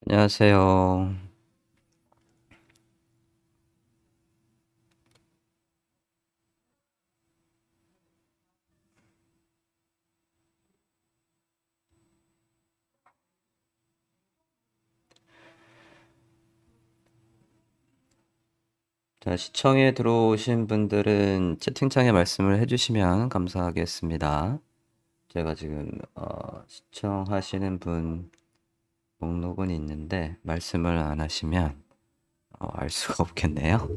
안녕하세요. 자, 시청에 들어오신 분들은 채팅창에 말씀을 해주시면 감사하겠습니다. 제가 지금 시청하시는 분 목록은 있는데 말씀을 안 하시면 알 수가 없겠네요.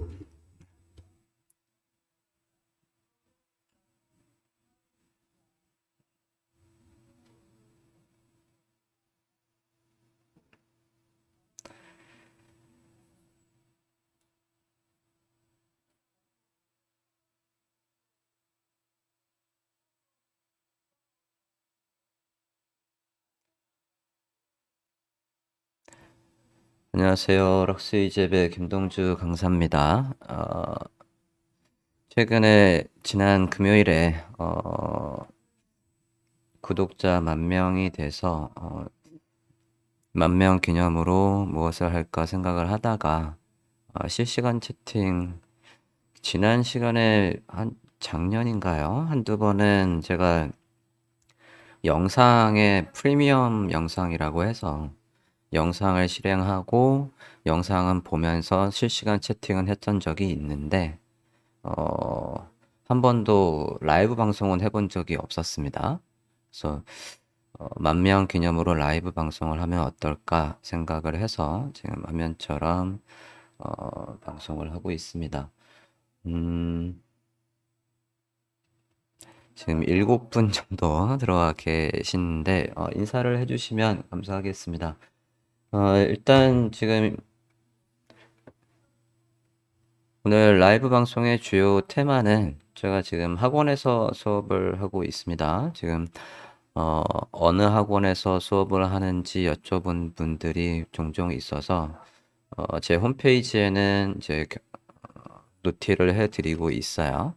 안녕하세요. 럭스이잽의 김동주 강사입니다. 최근에 지난 금요일에 구독자 10,000명이 돼서 10,000명 기념으로 무엇을 할까 생각을 하다가 실시간 채팅 지난 시간에 한 작년인가요? 한두 번은 제가 영상의 프리미엄 영상이라고 해서 영상을 실행하고 영상은 보면서 실시간 채팅은 했던 적이 있는데 한 번도 라이브 방송은 해본 적이 없었습니다. 그래서 10,000명 기념으로 라이브 방송을 하면 어떨까 생각을 해서 지금 화면처럼 방송을 하고 있습니다. 지금 7분 정도 들어와 계시는데 인사를 해주시면 감사하겠습니다. 일단 지금 오늘 라이브 방송의 주요 테마는 제가 지금 학원에서 수업을 하고 있습니다. 지금 어느 학원에서 수업을 하는지 여쭤본 분들이 종종 있어서 제 홈페이지에는 이제 노티를 해드리고 있어요.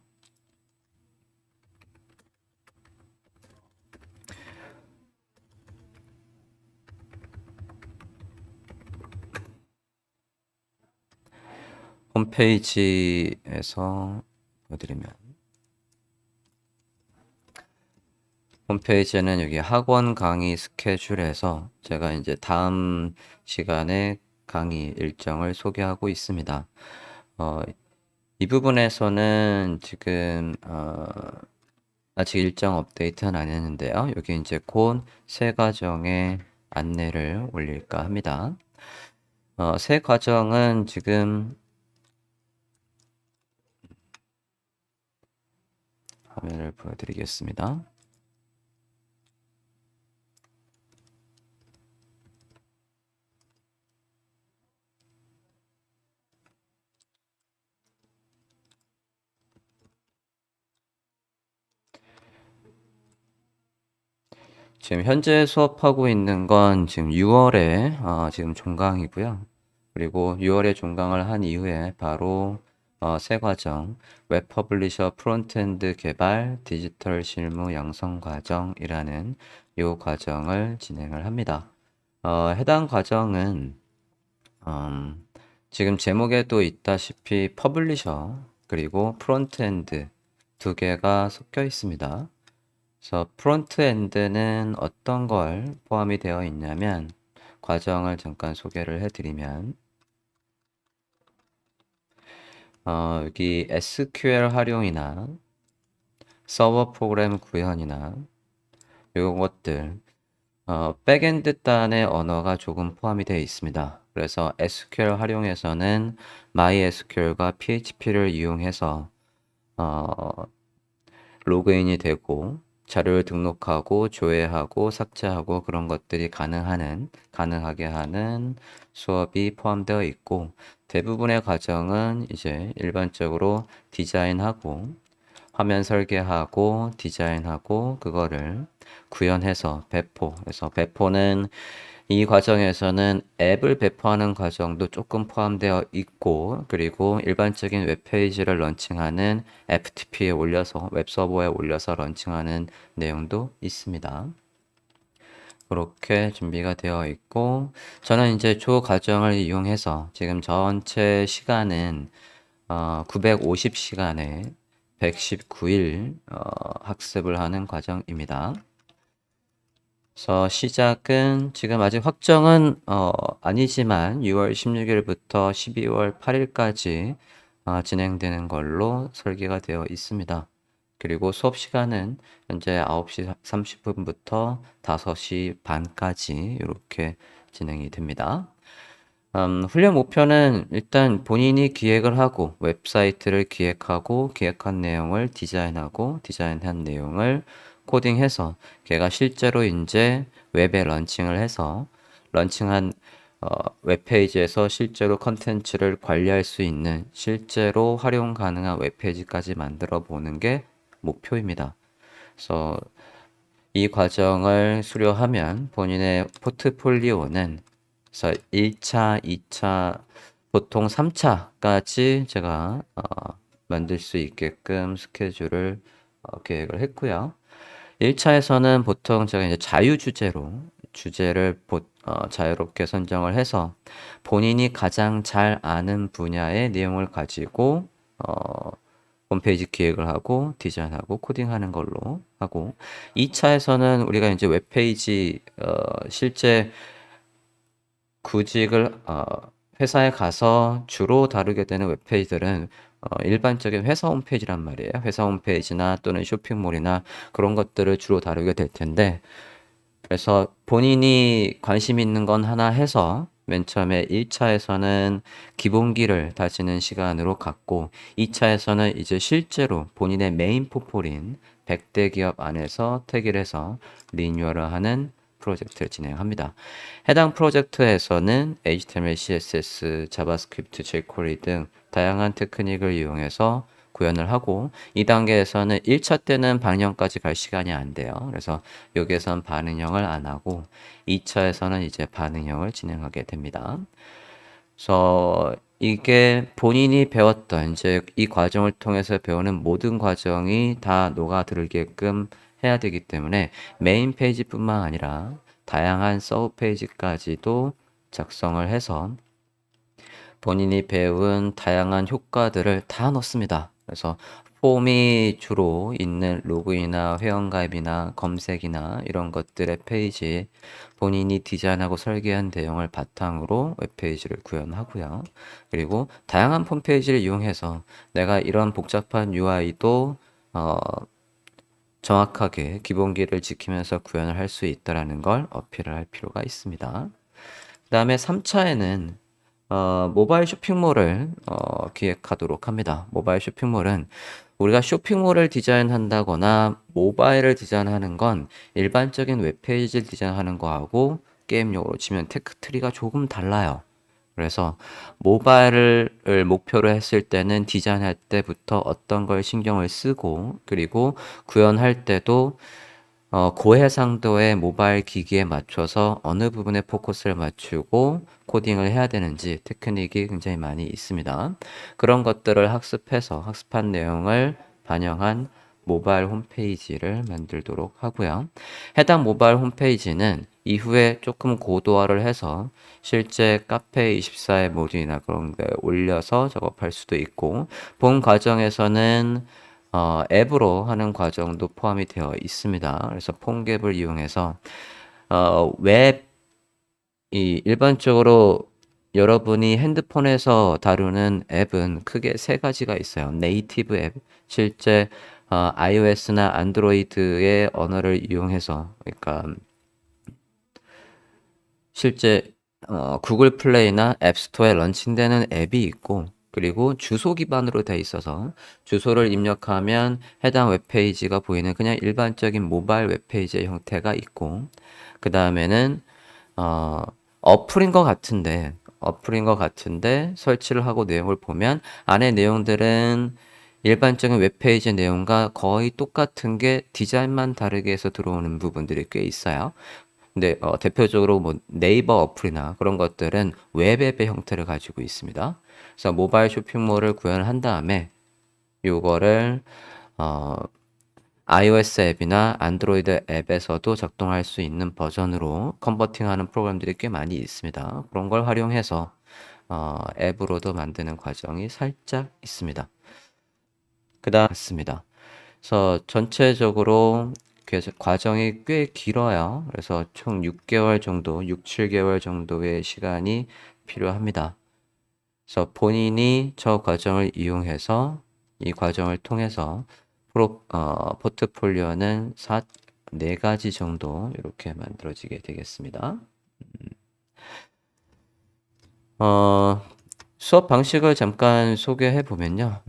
홈페이지에서 보여드리면 홈페이지에는 여기 학원 강의 스케줄에서 제가 이제 다음 시간에 강의 일정을 소개하고 있습니다. 이 부분에서는 지금 아직 일정 업데이트는 안 했는데요. 여기 이제 곧 새 과정의 안내를 올릴까 합니다. 새 과정은 지금 화면을 보여드리겠습니다. 지금 현재 수업하고 있는 건 지금 6월에 지금 종강이고요. 그리고 6월에 종강을 한 이후에 바로 새 과정 웹 퍼블리셔 프론트엔드 개발 디지털 실무 양성 과정이라는 요 과정을 진행을 합니다. 해당 과정은 지금 제목에도 있다시피 퍼블리셔 그리고 프론트엔드 두 개가 섞여 있습니다. 그래서 프론트엔드는 어떤 걸 포함이 되어 있냐면 과정을 잠깐 소개를 해드리면 여기 SQL 활용이나 서버 프로그램 구현이나 이것들 백엔드 단의 언어가 조금 포함이 되어 있습니다. 그래서 SQL 활용에서는 MySQL과 PHP를 이용해서 로그인이 되고 자료를 등록하고 조회하고 삭제하고 그런 것들이 가능하게 하는 수업이 포함되어 있고 대부분의 과정은 이제 일반적으로 디자인하고 화면 설계하고 디자인하고 그거를 구현해서 배포. 그래서 배포는 이 과정에서는 앱을 배포하는 과정도 조금 포함되어 있고 그리고 일반적인 웹페이지를 런칭하는 FTP에 올려서 웹서버에 올려서 런칭하는 내용도 있습니다. 그렇게 준비가 되어 있고, 저는 이제 조 과정을 이용해서 지금 전체 시간은 950시간에 119일 학습을 하는 과정입니다. 그래서 시작은 지금 아직 확정은 아니지만 6월 16일부터 12월 8일까지 진행되는 걸로 설계가 되어 있습니다. 그리고 수업 시간은 현재 9시 30분부터 5시 반까지 이렇게 진행이 됩니다. 훈련 목표는 일단 본인이 기획을 하고 웹사이트를 기획하고 기획한 내용을 디자인하고 디자인한 내용을 코딩해서 걔가 실제로 이제 웹에 런칭을 해서 런칭한 웹페이지에서 실제로 컨텐츠를 관리할 수 있는 실제로 활용 가능한 웹페이지까지 만들어 보는 게 목표입니다. 그래서 이 과정을 수료하면 본인의 포트폴리오는 그래서 1차, 2차, 보통 3차까지 제가 만들 수 있게끔 스케줄을 계획을 했고요. 1차에서는 보통 제가 이제 자유 주제를 자유롭게 선정을 해서 본인이 가장 잘 아는 분야의 내용을 가지고 홈페이지 기획을 하고 디자인하고 코딩하는 걸로 하고 2차에서는 우리가 이제 웹페이지 실제 구직을 회사에 가서 주로 다루게 되는 웹페이지들은 일반적인 회사 홈페이지란 말이에요. 회사 홈페이지나 또는 쇼핑몰이나 그런 것들을 주로 다루게 될 텐데 그래서 본인이 관심 있는 건 하나 해서 맨 처음에 1차에서는 기본기를 다지는 시간으로 갖고 2차에서는 이제 실제로 본인의 메인 포폴인 100대 기업 안에서 택일해서 리뉴얼을 하는 프로젝트를 진행합니다. 해당 프로젝트에서는 HTML, CSS, 자바스크립트, jQuery 등 다양한 테크닉을 이용해서 구현을 하고 2단계에서는 1차 때는 반영까지 갈 시간이 안 돼요. 그래서 여기에선 반응형을 안 하고 2차에서는 이제 반응형을 진행하게 됩니다. 그래서 이게 본인이 배웠던 이제 이 과정을 통해서 배우는 모든 과정이 다 녹아들게끔 해야 되기 때문에 메인 페이지뿐만 아니라 다양한 서브 페이지까지도 작성을 해서 본인이 배운 다양한 효과들을 다 넣습니다. 그래서 폼이 주로 있는 로그인이나 회원가입이나 검색이나 이런 것들의 페이지에 본인이 디자인하고 설계한 내용을 바탕으로 웹페이지를 구현하고요. 그리고 다양한 홈페이지를 이용해서 내가 이런 복잡한 UI도 정확하게 기본기를 지키면서 구현을 할 수 있다는 걸 어필을 할 필요가 있습니다. 그 다음에 3차에는 모바일 쇼핑몰을 기획하도록 합니다. 모바일 쇼핑몰은 우리가 쇼핑몰을 디자인한다거나 모바일을 디자인하는 건 일반적인 웹페이지를 디자인하는 거하고 게임용으로 치면 테크트리가 조금 달라요. 그래서 모바일을 목표로 했을 때는 디자인할 때부터 어떤 걸 신경을 쓰고 그리고 구현할 때도 고해상도의 모바일 기기에 맞춰서 어느 부분에 포커스를 맞추고 코딩을 해야 되는지 테크닉이 굉장히 많이 있습니다. 그런 것들을 학습해서 학습한 내용을 반영한 모바일 홈페이지를 만들도록 하고요. 해당 모바일 홈페이지는 이후에 조금 고도화를 해서 실제 카페24의 모듈이나 그런 데 올려서 작업할 수도 있고 본 과정에서는 앱으로 하는 과정도 포함이 되어 있습니다. 그래서 폰갭을 이용해서 일반적으로 여러분이 핸드폰에서 다루는 앱은 크게 세 가지가 있어요. 네이티브 앱, 실제 iOS나 안드로이드의 언어를 이용해서, 그러니까 실제 구글 플레이나 앱스토어에 런칭되는 앱이 있고, 그리고 주소 기반으로 돼 있어서 주소를 입력하면 해당 웹페이지가 보이는 그냥 일반적인 모바일 웹페이지의 형태가 있고, 그 다음에는 어플인 것 같은데 설치를 하고 내용을 보면 안에 내용들은 일반적인 웹페이지 내용과 거의 똑같은 게 디자인만 다르게 해서 들어오는 부분들이 꽤 있어요. 근데 대표적으로 뭐 네이버 어플이나 그런 것들은 웹앱의 형태를 가지고 있습니다. 그래서 모바일 쇼핑몰을 구현한 다음에 요거를 어, iOS 앱이나 안드로이드 앱에서도 작동할 수 있는 버전으로 컨버팅하는 프로그램들이 꽤 많이 있습니다. 그런 걸 활용해서 앱으로도 만드는 과정이 살짝 있습니다. 그다음 같습니다. 그래서 전체적으로 과정이 꽤 길어요. 그래서 총 6개월 정도, 6, 7개월 정도의 시간이 필요합니다. 그래서 본인이 저 과정을 이용해서 이 과정을 통해서 포트폴리오는 4가지 정도 이렇게 만들어지게 되겠습니다. 어, 수업 방식을 잠깐 소개해 보면요.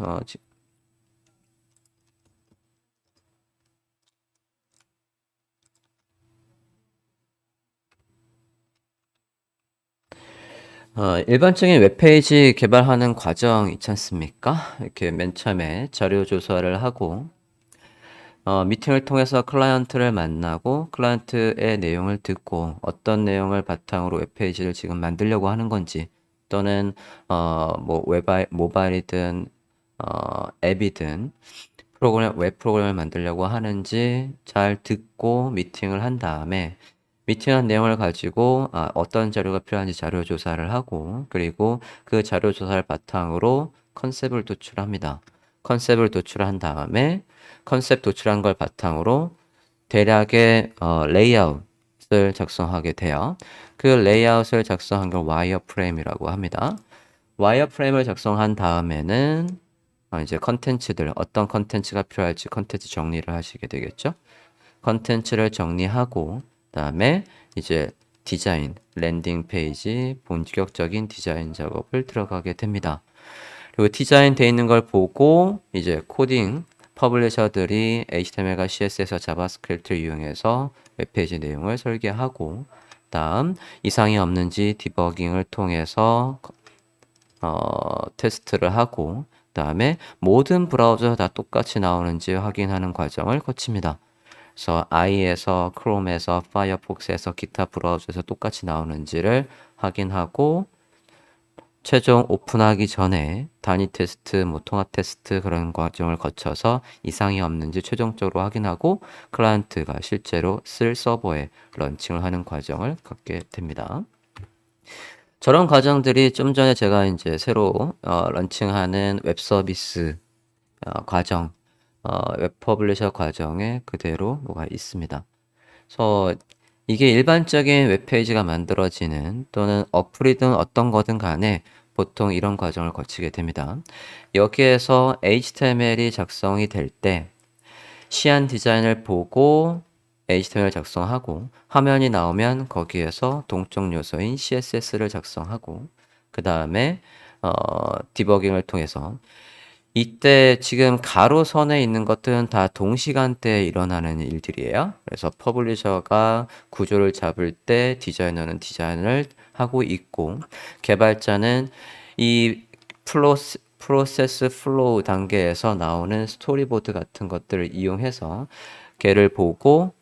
일반적인 웹페이지 개발하는 과정 있지 않습니까? 이렇게 맨 처음에 자료 조사를 하고, 미팅을 통해서 클라이언트를 만나고, 클라이언트의 내용을 듣고, 어떤 내용을 바탕으로 웹페이지를 지금 만들려고 하는 건지, 또는, 뭐, 모바일이든, 앱이든, 웹 프로그램을 만들려고 하는지 잘 듣고 미팅을 한 다음에, 미팅한 내용을 가지고 어떤 자료가 필요한지 자료 조사를 하고 그리고 그 자료 조사를 바탕으로 컨셉을 도출합니다. 컨셉을 도출한 다음에 컨셉 도출한 걸 바탕으로 대략의 레이아웃을 작성하게 돼요. 그 레이아웃을 작성한 걸 와이어프레임이라고 합니다. 와이어프레임을 작성한 다음에는 이제 컨텐츠들 어떤 컨텐츠가 필요할지 컨텐츠 정리를 하시게 되겠죠. 컨텐츠를 정리하고 그다음에 이제 디자인, 랜딩 페이지, 본격적인 디자인 작업을 들어가게 됩니다. 그리고 디자인 돼 있는 걸 보고 이제 코딩 퍼블리셔들이 HTML과 CSS, 자바스크립트를 이용해서 웹페이지 내용을 설계하고 다음 이상이 없는지 디버깅을 통해서 테스트를 하고 그다음에 모든 브라우저 다 똑같이 나오는지 확인하는 과정을 거칩니다. 그래서 IE에서, 크롬에서, 파이어폭스에서, 기타 브라우저에서 똑같이 나오는지를 확인하고 최종 오픈하기 전에 단위 테스트, 뭐 통합 테스트 그런 과정을 거쳐서 이상이 없는지 최종적으로 확인하고 클라이언트가 실제로 쓸 서버에 런칭을 하는 과정을 갖게 됩니다. 저런 과정들이 좀 전에 제가 이제 새로 런칭하는 웹 서비스 과정, 웹 퍼블리셔 과정에 그대로 뭐가 있습니다. 그래서 이게 일반적인 웹페이지가 만들어지는 또는 어플이든 어떤 거든 간에 보통 이런 과정을 거치게 됩니다. 여기에서 HTML이 작성이 될 때 시안 디자인을 보고 HTML 작성하고 화면이 나오면 거기에서 동적 요소인 CSS를 작성하고 그 다음에 디버깅을 통해서 이때 지금 가로선에 있는 것들은 다 동시간대에 일어나는 일들이에요. 그래서 퍼블리셔가 구조를 잡을 때 디자이너는 디자인을 하고 있고 개발자는 이 프로세스 플로우 단계에서 나오는 스토리보드 같은 것들을 이용해서 걔를 보고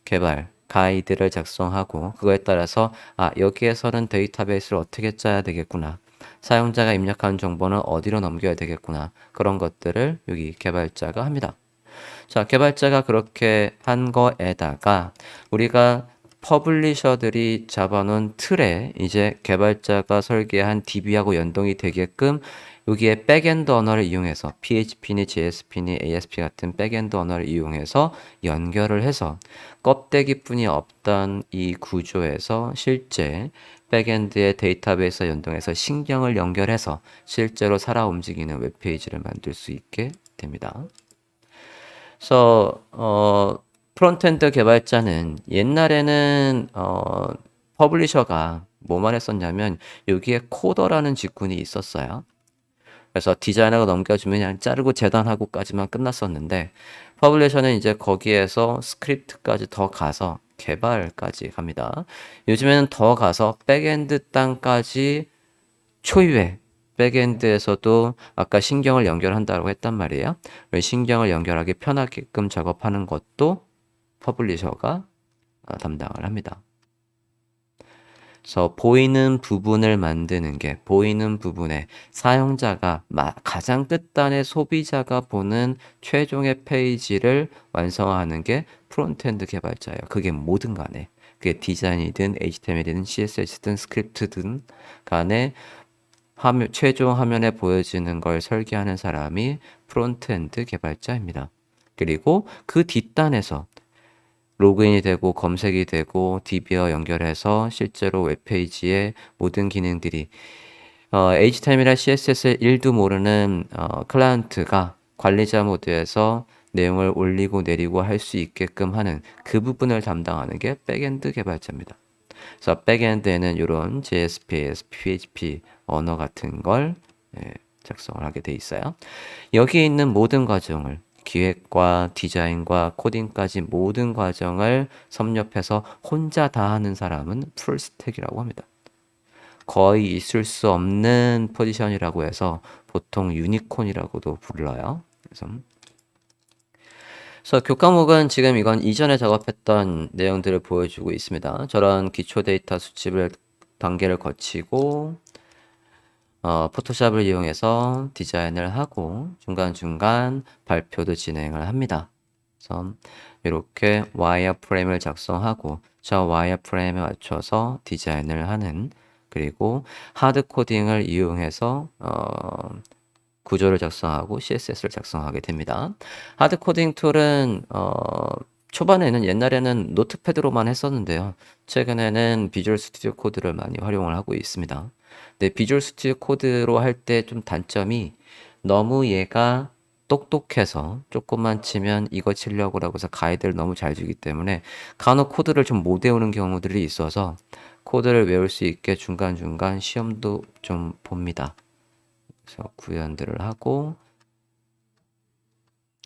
개발 가이드를 작성하고 그거에 따라서 여기에서는 데이터베이스를 어떻게 짜야 되겠구나. 사용자가 입력한 정보는 어디로 넘겨야 되겠구나. 그런 것들을 여기 개발자가 합니다. 자, 개발자가 그렇게 한 거에다가 우리가 퍼블리셔들이 잡아놓은 틀에 이제 개발자가 설계한 DB하고 연동이 되게끔 여기에 백엔드 언어를 이용해서 PHP니 JSP니 ASP 같은 백엔드 언어를 이용해서 연결을 해서 껍데기뿐이 없던 이 구조에서 실제 백엔드의 데이터베이스 연동해서 신경을 연결해서 실제로 살아 움직이는 웹페이지를 만들 수 있게 됩니다. 그래서 프론트엔드 개발자는 옛날에는 퍼블리셔가 뭐만 했었냐면 여기에 코더라는 직군이 있었어요. 그래서 디자이너가 넘겨주면 그냥 자르고 재단하고까지만 끝났었는데 퍼블리셔는 이제 거기에서 스크립트까지 더 가서 개발까지 갑니다. 요즘에는 더 가서 백엔드 땅까지 초유의 백엔드에서도 아까 신경을 연결한다고 했단 말이에요. 신경을 연결하기 편하게끔 작업하는 것도 퍼블리셔가 담당을 합니다. 그래서 보이는 부분을 만드는 게 보이는 부분에 사용자가 가장 끝단의 소비자가 보는 최종의 페이지를 완성하는 게 프론트엔드 개발자예요. 그게 뭐든 간에 그게 디자인이든 HTML이든 CSS든 스크립트든 간에 최종 화면에 보여지는 걸 설계하는 사람이 프론트엔드 개발자입니다. 그리고 그 뒷단에서 로그인이 되고 검색이 되고 DB와 연결해서 실제로 웹페이지의 모든 기능들이 HTML이나 CSS를 1도 모르는 클라이언트가 관리자 모드에서 내용을 올리고 내리고 할 수 있게끔 하는 그 부분을 담당하는 게 백엔드 개발자입니다. 그래서 백엔드에는 이런 JS, PHP 언어 같은 걸 작성을 하게 돼 있어요. 여기에 있는 모든 과정을 기획과 디자인과 코딩까지 모든 과정을 섭렵해서 혼자 다 하는 사람은 풀스택이라고 합니다. 거의 있을 수 없는 포지션이라고 해서 보통 유니콘이라고도 불러요. 그래서 교과목은 지금 이건 이전에 작업했던 내용들을 보여주고 있습니다. 저런 기초 데이터 수집을 단계를 거치고 포토샵을 이용해서 디자인을 하고 중간중간 발표도 진행을 합니다. 그래서 이렇게 와이어프레임을 작성하고 저 와이어프레임에 맞춰서 디자인을 하는 그리고 하드 코딩을 이용해서 구조를 작성하고 CSS를 작성하게 됩니다. 하드 코딩 툴은 초반에는 옛날에는 노트패드로만 했었는데요. 최근에는 비주얼 스튜디오 코드를 많이 활용을 하고 있습니다. 근데 비주얼 스튜디오 코드로 할 때 좀 단점이 너무 얘가 똑똑해서 조금만 치면 이거 치려고 라고 해서 가이드를 너무 잘 주기 때문에 간혹 코드를 좀 못 외우는 경우들이 있어서 코드를 외울 수 있게 중간중간 시험도 좀 봅니다. 그래서 구현들을 하고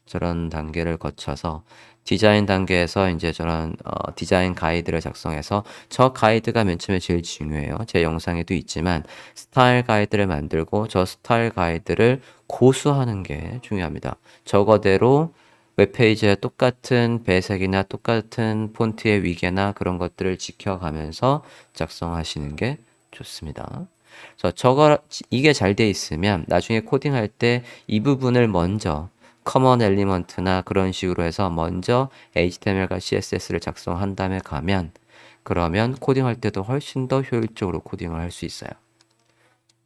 저런 단계를 거쳐서 디자인 단계에서 이제 저런 디자인 가이드를 작성해서 저 가이드가 맨 처음에 제일 중요해요. 제 영상에도 있지만 스타일 가이드를 만들고 저 스타일 가이드를 고수하는 게 중요합니다. 저거대로 웹페이지에 똑같은 배색이나 똑같은 폰트의 위계나 그런 것들을 지켜가면서 작성하시는 게 좋습니다. 그래서 이게 잘 돼 있으면 나중에 코딩할 때 이 부분을 먼저 커먼 엘리먼트나 그런 식으로 해서 먼저 HTML과 CSS를 작성한 다음에 가면 그러면 코딩할 때도 훨씬 더 효율적으로 코딩을 할 수 있어요.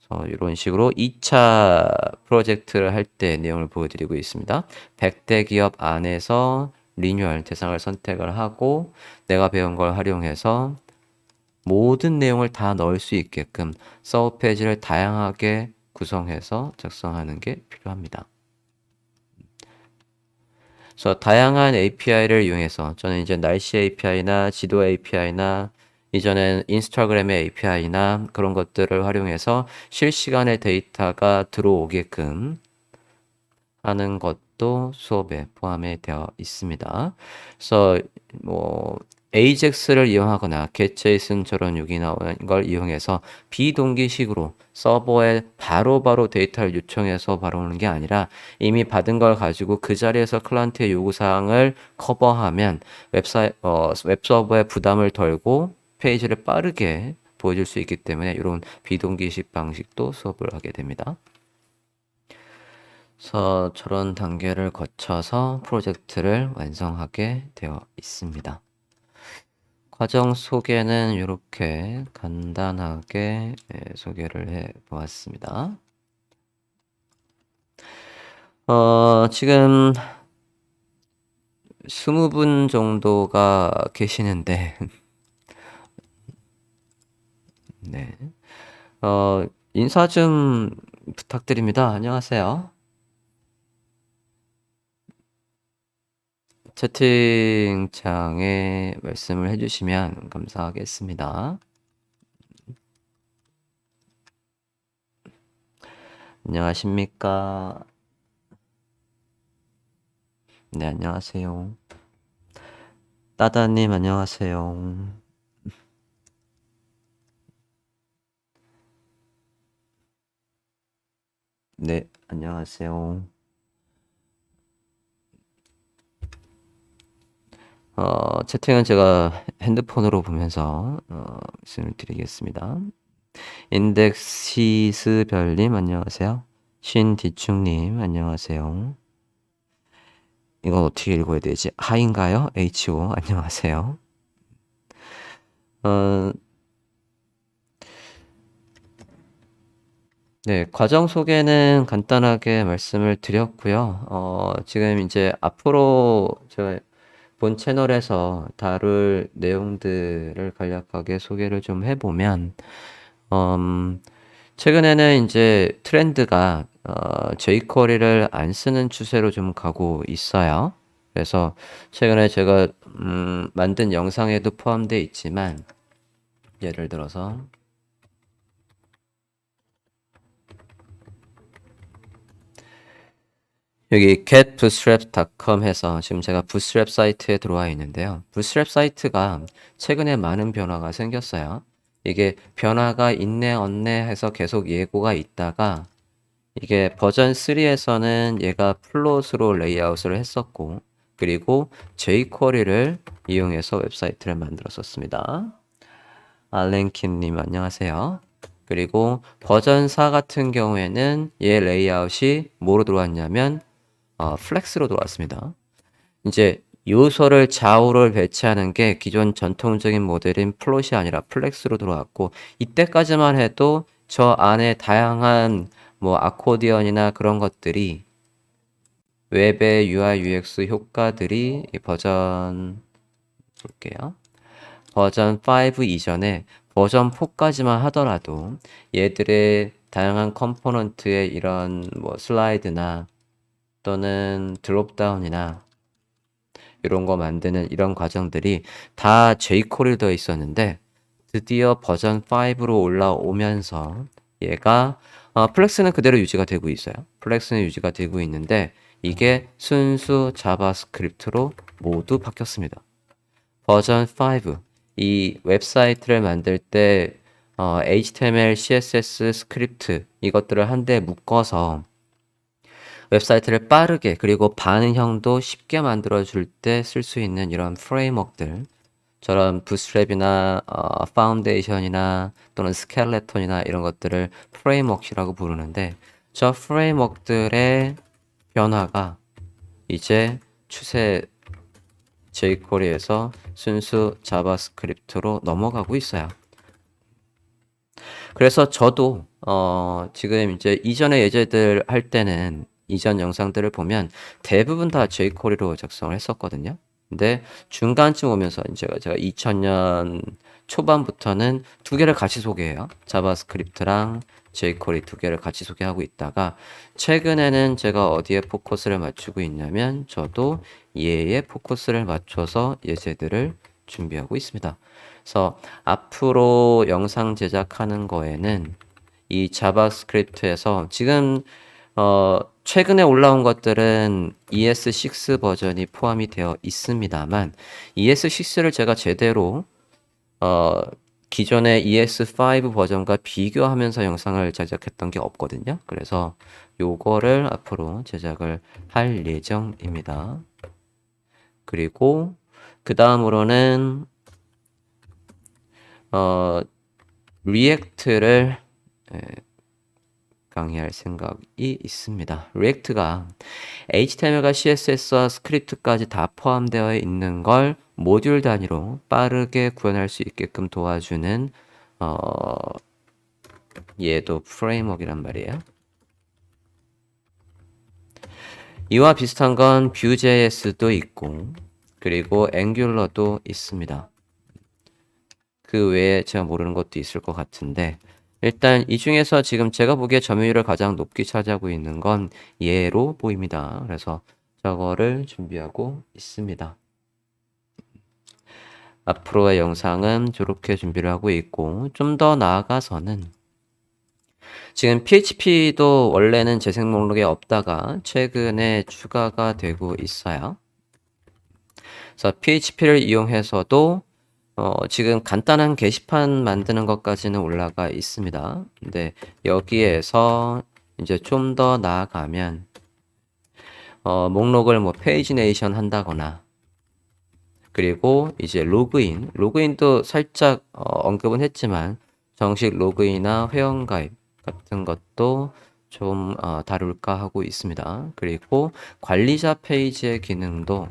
그래서 이런 식으로 2차 프로젝트를 할 때 내용을 보여드리고 있습니다. 100대 기업 안에서 리뉴얼 대상을 선택을 하고 내가 배운 걸 활용해서 모든 내용을 다 넣을 수 있게끔 서브 페이지를 다양하게 구성해서 작성하는 게 필요합니다. 그래서 다양한 API를 이용해서 저는 이제 날씨 API나 지도 API나 이전엔 인스타그램의 API나 그런 것들을 활용해서 실시간에 데이터가 들어오게끔 하는 것도 수업에 포함이 되어 있습니다. 그래서 뭐 AJAX를 이용하거나 getJSON처럼 여기 나오는 걸 이용해서 비동기식으로 서버에 바로바로 데이터를 요청해서 바로 오는 게 아니라 이미 받은 걸 가지고 그 자리에서 클라이언트의 요구사항을 커버하면 웹서버에 부담을 덜고 페이지를 빠르게 보여줄 수 있기 때문에 이런 비동기식 방식도 수업을 하게 됩니다. 그래서 저런 단계를 거쳐서 프로젝트를 완성하게 되어 있습니다. 과정 소개는 이렇게 간단하게 소개를 해 보았습니다. 지금 20분 정도가 계시는데, 네. 인사 좀 부탁드립니다. 안녕하세요. 채팅창에 말씀을 해주시면 감사하겠습니다. 안녕하십니까? 네, 안녕하세요. 따다님, 안녕하세요. 네, 안녕하세요. 채팅은 제가 핸드폰으로 보면서 말씀을 드리겠습니다. 인덱시스 별님 안녕하세요. 신디충님 안녕하세요. 이건 어떻게 읽어야 되지? 하인가요? HO 안녕하세요. 어, 네, 과정 소개는 간단하게 말씀을 드렸고요. 지금 이제 앞으로 제가 본 채널에서 다룰 내용들을 간략하게 소개를 좀 해보면, 최근에는 이제 트렌드가 jQuery를 안 쓰는 추세로 좀 가고 있어요. 그래서 최근에 제가 만든 영상에도 포함되어 있지만, 예를 들어서 여기 getbootstrap.com 해서 지금 제가 부스트랩 사이트에 들어와 있는데요. 부스트랩 사이트가 최근에 많은 변화가 생겼어요. 이게 변화가 있네 없네 해서 계속 예고가 있다가 이게 버전 3에서는 얘가 플롯으로 레이아웃을 했었고 그리고 jQuery를 이용해서 웹사이트를 만들었었습니다. 알렌킴님 안녕하세요. 그리고 버전 4 같은 경우에는 얘 레이아웃이 뭐로 들어왔냐면 플렉스로 들어왔습니다. 이제 요소를 좌우를 배치하는 게 기존 전통적인 모델인 플롯이 아니라 플렉스로 들어왔고 이때까지만 해도 저 안에 다양한 뭐 아코디언이나 그런 것들이 웹의 UI UX 효과들이 이 버전 볼게요. 버전 5 이전에 버전 4까지만 하더라도 얘들의 다양한 컴포넌트의 이런 뭐 슬라이드나 또는 드롭다운이나 이런 거 만드는 이런 과정들이 다 jQuery 되어 있었는데 드디어 버전 5로 올라오면서 얘가 플렉스는 그대로 유지가 되고 있어요. 플렉스는 유지가 되고 있는데 이게 순수 자바스크립트로 모두 바뀌었습니다. 버전 5, 이 웹사이트를 만들 때 HTML, CSS 스크립트 이것들을 한데 묶어서 웹사이트를 빠르게 그리고 반응형도 쉽게 만들어줄 때 쓸 수 있는 이런 프레임워크들 저런 부스트랩이나 파운데이션이나 또는 스켈레톤이나 이런 것들을 프레임워크라고 부르는데 저 프레임워크들의 변화가 이제 추세 jQuery에서 순수 자바스크립트로 넘어가고 있어요. 그래서 저도 지금 이제 이전의 예제들 할 때는 이전 영상들을 보면 대부분 다 jQuery로 작성을 했었거든요. 근데 중간쯤 오면서 제가 2000년 초반부터는 두 개를 같이 소개해요. 자바스크립트랑 jQuery 두 개를 같이 소개하고 있다가 최근에는 제가 어디에 포커스를 맞추고 있냐면 저도 얘에 포커스를 맞춰서 예제들을 준비하고 있습니다. 그래서 앞으로 영상 제작하는 거에는 이 자바스크립트에서 지금 최근에 올라온 것들은 ES6 버전이 포함이 되어 있습니다만 ES6를 제가 제대로 기존의 ES5 버전과 비교하면서 영상을 제작했던 게 없거든요. 그래서 요거를 앞으로 제작을 할 예정입니다. 그리고 그 다음으로는 리액트를 강의할 생각이 있습니다. 리액트가 HTML과 CSS와 스크립트까지 다 포함되어 있는 걸 모듈 단위로 빠르게 구현할 수 있게끔 도와주는 얘도 프레임워크란 말이에요. 이와 비슷한 건 Vue.js도 있고 그리고 앵귤러도 있습니다. 그 외에 제가 모르는 것도 있을 것 같은데 일단 이 중에서 지금 제가 보기에 점유율을 가장 높게 차지하고 있는 건 얘로 보입니다. 그래서 저거를 준비하고 있습니다. 앞으로의 영상은 저렇게 준비를 하고 있고 좀 더 나아가서는 지금 PHP도 원래는 재생 목록에 없다가 최근에 추가가 되고 있어요. 그래서 PHP를 이용해서도 지금 간단한 게시판 만드는 것까지는 올라가 있습니다. 근데 여기에서 이제 좀 더 나아가면 목록을 뭐 페이지네이션 한다거나 그리고 이제 로그인도 살짝 언급은 했지만 정식 로그인이나 회원가입 같은 것도 좀 다룰까 하고 있습니다. 그리고 관리자 페이지의 기능도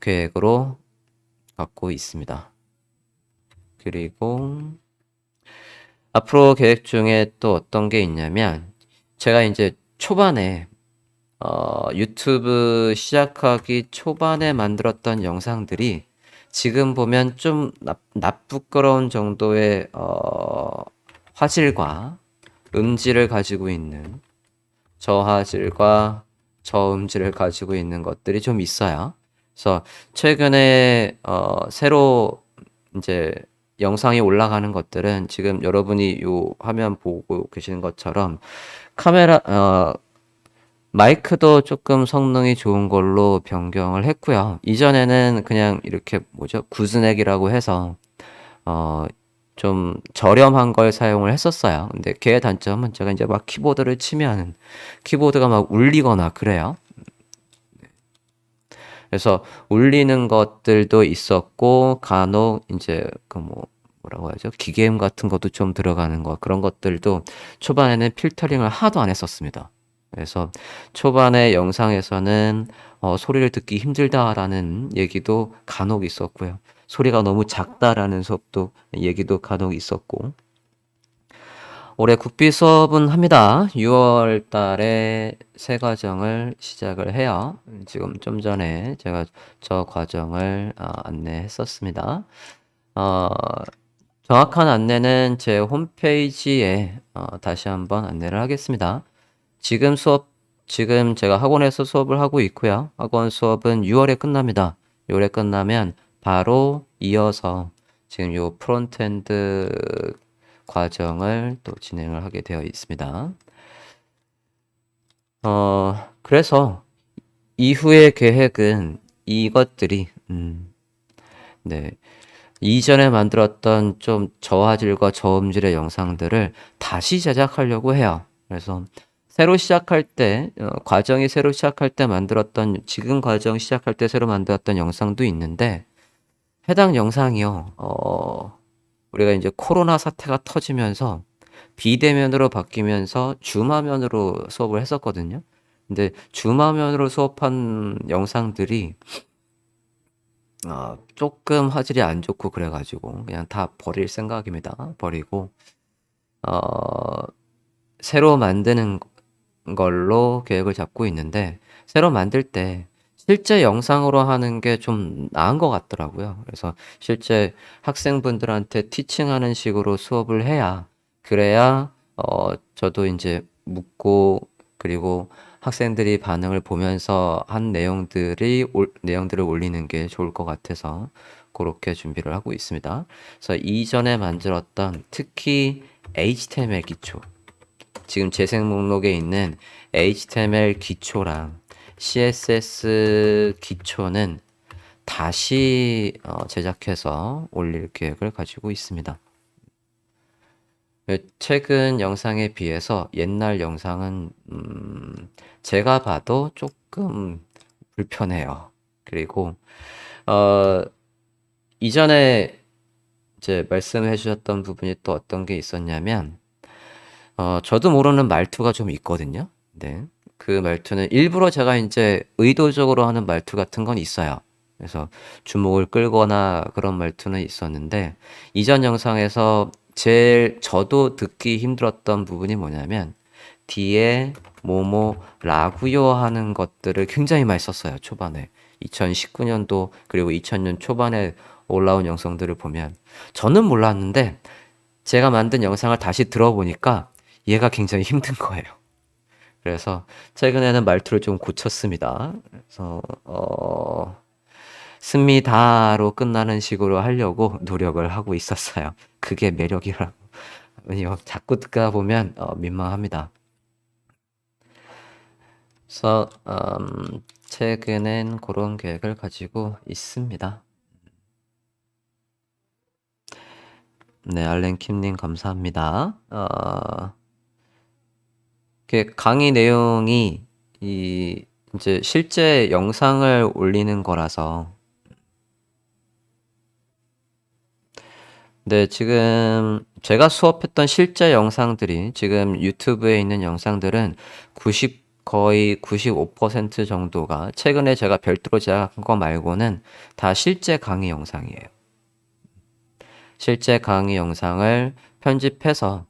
계획으로 갖고 있습니다. 그리고 앞으로 계획 중에 또 어떤 게 있냐면 제가 이제 초반에 유튜브 시작하기 초반에 만들었던 영상들이 지금 보면 좀 나쁘끄러운 정도의 화질과 음질을 가지고 있는 저화질과 저음질을 가지고 있는 것들이 좀 있어요. 그래서 최근에 새로 이제 영상이 올라가는 것들은 지금 여러분이 요 화면 보고 계시는 것처럼 카메라 마이크도 조금 성능이 좋은 걸로 변경을 했고요. 이전에는 그냥 이렇게 뭐죠? 구스넥이라고 해서 좀 저렴한 걸 사용을 했었어요. 근데 걔의 단점은 제가 이제 막 키보드를 치면 키보드가 막 울리거나 그래요. 그래서 울리는 것들도 있었고 간혹 이제 그 뭐라고 하죠? 기계음 같은 것도 좀 들어가는 거 그런 것들도 초반에는 필터링을 하나도 안 했었습니다. 그래서 초반에 영상에서는 소리를 듣기 힘들다라는 얘기도 간혹 있었고요. 소리가 너무 작다라는 수업도 얘기도 간혹 있었고 올해 국비 수업은 합니다. 6월 달에 새 과정을 시작을 해요. 지금 좀 전에 제가 저 과정을 안내했었습니다. 어, 정확한 안내는 제 홈페이지에 다시 한번 안내를 하겠습니다. 지금 제가 학원에서 수업을 하고 있고요. 학원 수업은 6월에 끝납니다. 6월에 끝나면 바로 이어서 지금 요 프론트엔드 과정을 또 진행을 하게 되어 있습니다. 그래서 이후의 계획은 이것들이, 네. 이전에 만들었던 좀 저화질과 저음질의 영상들을 다시 제작하려고 해요. 그래서 새로 시작할 때, 과정이 새로 시작할 때 만들었던, 지금 과정 시작할 때 새로 만들었던 영상도 있는데, 해당 영상이요, 우리가 이제 코로나 사태가 터지면서 비대면으로 바뀌면서 줌화면으로 수업을 했었거든요. 근데 줌화면으로 수업한 영상들이 조금 화질이 안 좋고 그래가지고 그냥 다 버릴 생각입니다. 버리고 새로 만드는 걸로 계획을 잡고 있는데 새로 만들 때 실제 영상으로 하는 게 좀 나은 것 같더라고요. 그래서 실제 학생분들한테 티칭하는 식으로 수업을 해야 그래야 저도 이제 묻고 그리고 학생들이 반응을 보면서 한 내용들을 올리는 게 좋을 것 같아서 그렇게 준비를 하고 있습니다. 그래서 이전에 만들었던 특히 HTML 기초 지금 재생 목록에 있는 HTML 기초랑 CSS 기초는 다시 제작해서 올릴 계획을 가지고 있습니다. 최근 영상에 비해서 옛날 영상은 제가 봐도 조금 불편해요. 그리고 이전에 이제 말씀해 주셨던 부분이 또 어떤 게 있었냐면 저도 모르는 말투가 좀 있거든요. 네. 그 말투는 일부러 제가 이제 의도적으로 하는 말투 같은 건 있어요. 그래서 주목을 끌거나 그런 말투는 있었는데 이전 영상에서 제일 저도 듣기 힘들었던 부분이 뭐냐면 뒤에 뭐뭐라구요 하는 것들을 굉장히 많이 썼어요. 초반에 2019년도 그리고 2000년 초반에 올라온 영상들을 보면 저는 몰랐는데 제가 만든 영상을 다시 들어보니까 얘가 굉장히 힘든 거예요. 그래서 최근에는 말투를 좀 고쳤습니다. 그래서 습니다로 끝나는 식으로 하려고 노력을 하고 있었어요. 그게 매력이라고. 아니요, 자꾸 듣다 보면 민망합니다. 그래서 최근엔 그런 계획을 가지고 있습니다. 네, 알렌킴님 감사합니다. 강의 내용이 이제 실제 영상을 올리는 거라서. 네, 지금 제가 수업했던 실제 영상들이 지금 유튜브에 있는 영상들은 거의 95% 정도가 최근에 제가 별도로 제작한 거 말고는 다 실제 강의 영상이에요. 실제 강의 영상을 편집해서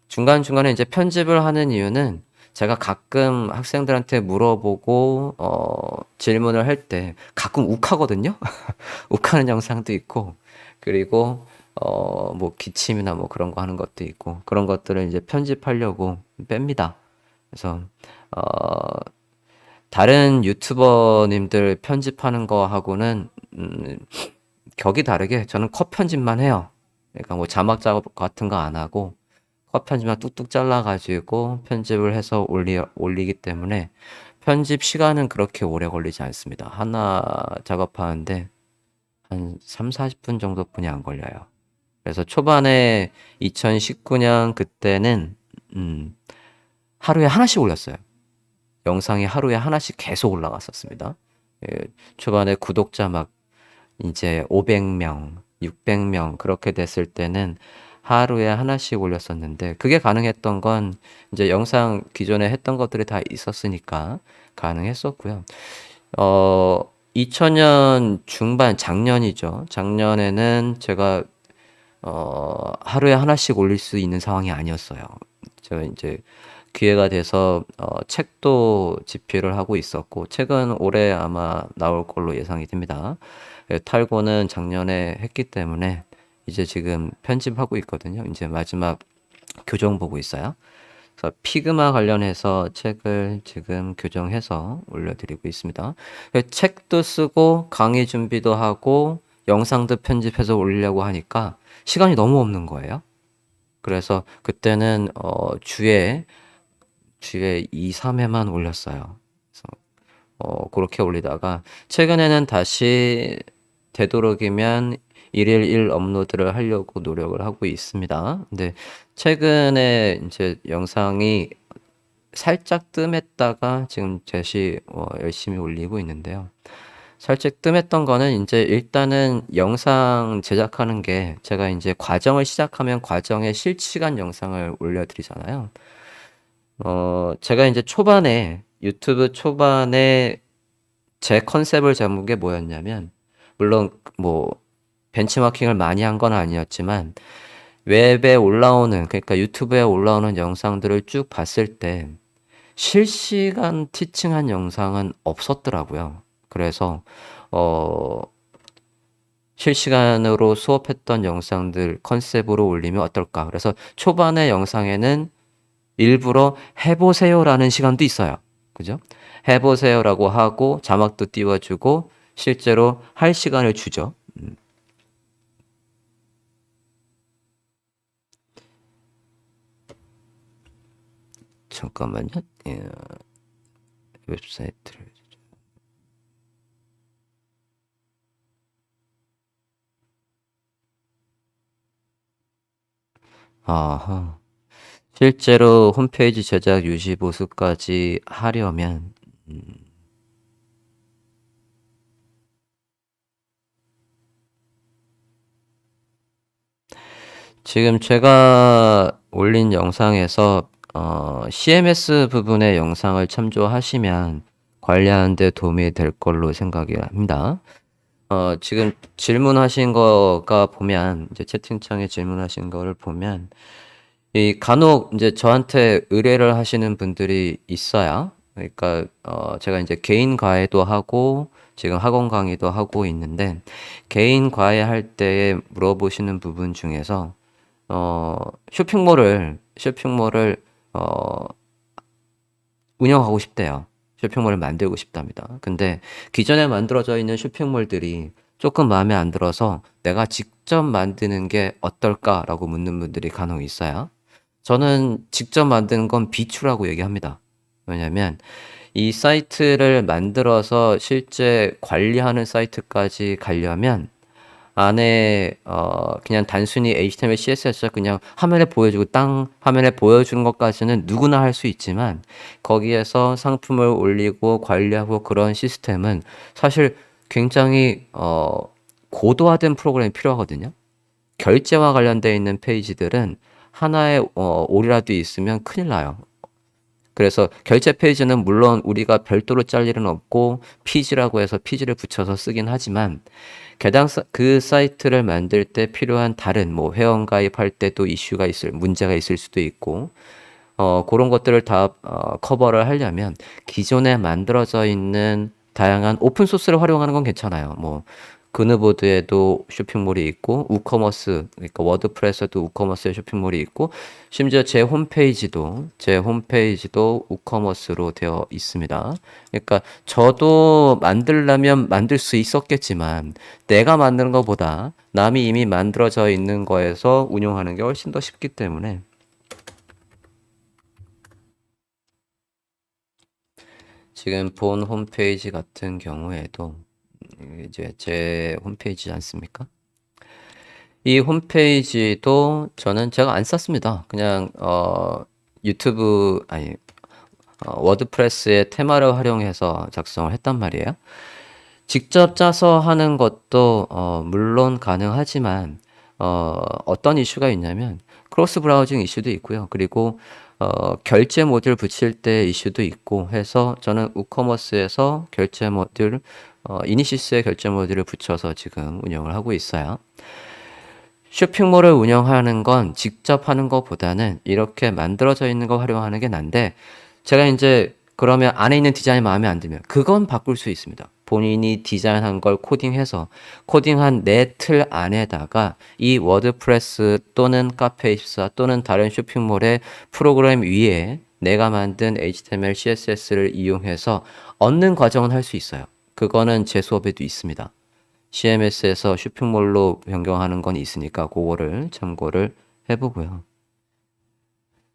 중간중간에 이제 편집을 하는 이유는 제가 가끔 학생들한테 물어보고 질문을 할 때 가끔 욱하거든요. 욱하는 영상도 있고, 그리고 뭐 기침이나 뭐 그런 거 하는 것도 있고, 그런 것들을 이제 편집하려고 뺍니다. 그래서 어 다른 유튜버님들 편집하는 거하고는 격이 다르게 저는 컷 편집만 해요. 그러니까 뭐 자막 작업 같은 거 안 하고 컷 편집만 뚝뚝 잘라가지고 편집을 해서 올리기 때문에 편집 시간은 그렇게 오래 걸리지 않습니다. 하나 작업하는데 한 3, 40분 정도뿐이 안 걸려요. 그래서 초반에 2019년 그때는 하루에 하나씩 올렸어요. 영상이 하루에 하나씩 계속 올라갔었습니다. 예, 초반에 구독자 막 이제 500명, 600명 그렇게 됐을 때는 하루에 하나씩 올렸었는데, 그게 가능했던 건 이제 영상 기존에 했던 것들이 다 있었으니까 가능했었고요. 2000년 중반, 작년이죠. 작년에는 제가 하루에 하나씩 올릴 수 있는 상황이 아니었어요. 제가 이제 기회가 돼서 책도 집필을 하고 있었고, 책은 올해 아마 나올 걸로 예상이 됩니다. 탈고는 작년에 했기 때문에 이제 지금 편집하고 있거든요. 이제 마지막 교정 보고 있어요. 그래서 피그마 관련해서 책을 지금 교정해서 올려드리고 있습니다. 책도 쓰고 강의 준비도 하고 영상도 편집해서 올리려고 하니까 시간이 너무 없는 거예요. 그래서 그때는 주에 2, 3회만 올렸어요. 그래서 그렇게 올리다가 최근에는 다시 되도록이면 1일 1 업로드를 하려고 노력을 하고 있습니다. 근데 최근에 이제 영상이 살짝 뜸했다가 지금 다시 열심히 올리고 있는데요. 살짝 뜸했던 거는 이제 일단은 영상 제작하는 게, 제가 이제 과정을 시작하면 과정의 실시간 영상을 올려드리잖아요. 제가 이제 유튜브 초반에 제 컨셉을 잡은 게 뭐였냐면, 물론 뭐 벤치마킹을 많이 한 건 아니었지만 웹에 올라오는, 그러니까 유튜브에 올라오는 영상들을 쭉 봤을 때 실시간 티칭한 영상은 없었더라고요. 그래서 실시간으로 수업했던 영상들 컨셉으로 올리면 어떨까? 그래서 초반의 영상에는 일부러 해보세요라는 시간도 있어요. 그죠? 해보세요라고 하고 자막도 띄워주고 실제로 할 시간을 주죠. 잠깐만요. 예, 웹사이트를. 아하. 실제로 홈페이지 제작 유지 보수까지 하려면 지금 제가 올린 영상에서 CMS 부분의 영상을 참조하시면 관리하는 데 도움이 될 걸로 생각이 합니다. 지금 질문하신 거가 보면, 이제 채팅창에 질문하신 거를 보면, 이 간혹 이제 저한테 의뢰를 하시는 분들이 있어요. 그러니까 제가 이제 개인 과외도 하고 지금 학원 강의도 하고 있는데, 개인 과외 할 때에 물어보시는 부분 중에서 쇼핑몰을 운영하고 싶대요. 쇼핑몰을 만들고 싶답니다. 근데 기존에 만들어져 있는 쇼핑몰들이 조금 마음에 안 들어서 내가 직접 만드는 게 어떨까라고 묻는 분들이 간혹 있어요. 저는 직접 만드는 건 비추라고 얘기합니다. 왜냐면 이 사이트를 만들어서 실제 관리하는 사이트까지 가려면 안에 그냥 단순히 HTML, CSS 그냥 화면에 보여주고 땅 화면에 보여주는 것까지는 누구나 할 수 있지만 거기에서 상품을 올리고 관리하고 그런 시스템은 사실 굉장히 고도화된 프로그램이 필요하거든요. 결제와 관련되어 있는 페이지들은 하나의 오류라도 있으면 큰일 나요. 그래서 결제 페이지는 물론 우리가 별도로 짤 일은 없고 피지라고 해서 피지를 붙여서 쓰긴 하지만 게다가 그 사이트를 만들 때 필요한 다른 뭐 회원가입할 때도 이슈가 문제가 있을 수도 있고 그런 것들을 다 커버를 하려면 기존에 만들어져 있는 다양한 오픈 소스를 활용하는 건 괜찮아요. 뭐 그누보드에도 쇼핑몰이 있고 우커머스 그러니까 워드프레스에도 우커머스의 쇼핑몰이 있고 심지어 제 홈페이지도 우커머스로 되어 있습니다. 그러니까 저도 만들려면 만들 수 있었겠지만 내가 만드는 것보다 남이 이미 만들어져 있는 거에서 운영하는 게 훨씬 더 쉽기 때문에 지금 본 홈페이지 같은 경우에도 이제 제 홈페이지지 않습니까? 이 홈페이지도 저는 제가 안 썼습니다. 그냥 유튜브 아니 워드프레스의 테마를 활용해서 작성을 했단 말이에요. 직접 짜서 하는 것도 물론 가능하지만 어떤 이슈가 있냐면 크로스 브라우징 이슈도 있고요. 그리고 결제 모듈 붙일 때 이슈도 있고 해서 저는 우커머스에서 결제 모듈 이니시스의 결제 모듈을 붙여서 지금 운영을 하고 있어요. 쇼핑몰을 운영하는 건 직접 하는 것보다는 이렇게 만들어져 있는 거 활용하는 게 난데 제가 이제 그러면 안에 있는 디자인이 마음에 안 들면 그건 바꿀 수 있습니다. 본인이 디자인한 걸 코딩해서 코딩한 내 틀 안에다가 이 워드프레스 또는 카페24 또는 다른 쇼핑몰의 프로그램 위에 내가 만든 HTML, CSS를 이용해서 얻는 과정은 할 수 있어요. 그거는 제 수업에도 있습니다. CMS에서 쇼핑몰로 변경하는 건 있으니까 그거를 참고를 해보고요.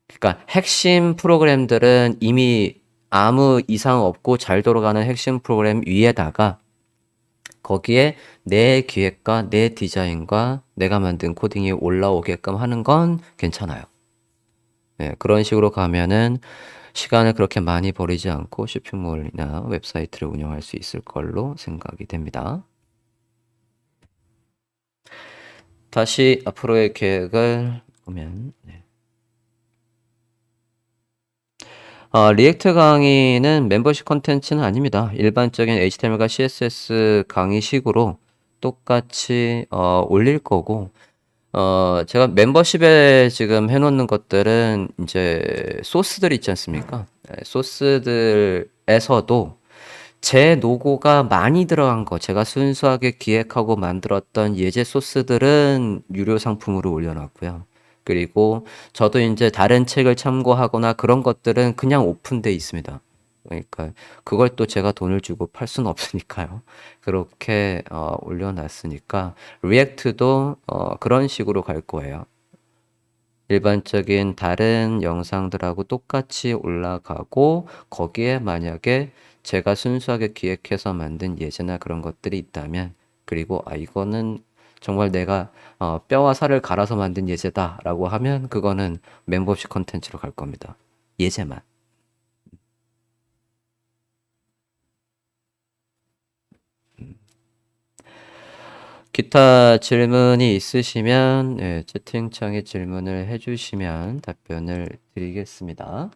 그러니까 핵심 프로그램들은 이미 아무 이상 없고 잘 돌아가는 핵심 프로그램 위에다가 거기에 내 기획과 내 디자인과 내가 만든 코딩이 올라오게끔 하는 건 괜찮아요. 네, 그런 식으로 가면은 시간을 그렇게 많이 버리지 않고 쇼핑몰이나 웹사이트를 운영할 수 있을 걸로 생각이 됩니다. 다시 앞으로의 계획을 보면 네. 리액트 강의는 멤버십 컨텐츠는 아닙니다. 일반적인 HTML과 CSS 강의식으로 똑같이 올릴 거고 제가 멤버십에 지금 해놓는 것들은 이제 소스들 있지 않습니까? 네, 소스들에서도 제 노고가 많이 들어간 거, 제가 순수하게 기획하고 만들었던 예제 소스들은 유료 상품으로 올려놨고요. 그리고 저도 이제 다른 책을 참고하거나 그런 것들은 그냥 오픈돼 있습니다. 그러니까 그걸 또 제가 돈을 주고 팔 수는 없으니까요. 그렇게 올려놨으니까 리액트도 그런 식으로 갈 거예요. 일반적인 다른 영상들하고 똑같이 올라가고 거기에 만약에 제가 순수하게 기획해서 만든 예제나 그런 것들이 있다면 그리고 이거는 정말 내가 뼈와 살을 갈아서 만든 예제다라고 하면 그거는 멤버십 컨텐츠로 갈 겁니다. 예제만. 기타 질문이 있으시면 네, 채팅창에 질문을 해주시면 답변을 드리겠습니다.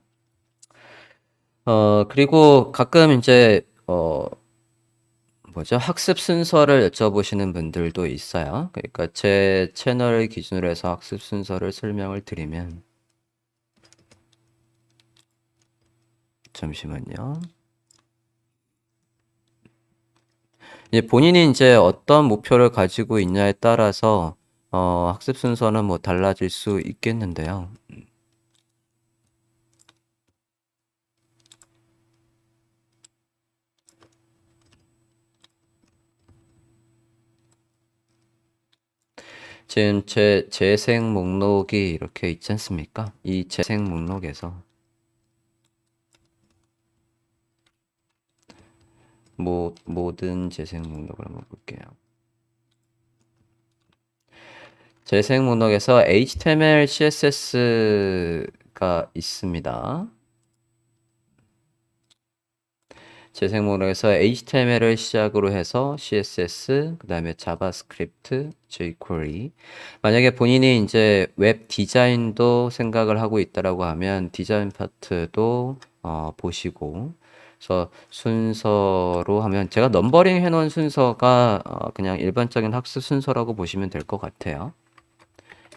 그리고 가끔 이제 학습 순서를 여쭤보시는 분들도 있어요. 그러니까 제 채널을 기준으로 해서 학습 순서를 설명을 드리면 잠시만요. 본인이 이제 어떤 목표를 가지고 있냐에 따라서 학습 순서는 뭐 달라질 수 있겠는데요. 지금 제 재생 목록이 이렇게 있지 않습니까? 이 재생 목록에서 모든 재생 목록을 한번 볼게요. 재생 목록에서 HTML, CSS가 있습니다. 재생 목록에서 HTML을 시작으로 해서 CSS, 그 다음에 자바스크립트, jQuery. 만약에 본인이 이제 웹 디자인도 생각을 하고 있다라고 하면 디자인 파트도 보시고, 그래서 순서로 하면 제가 넘버링 해놓은 순서가 그냥 일반적인 학습 순서라고 보시면 될 것 같아요.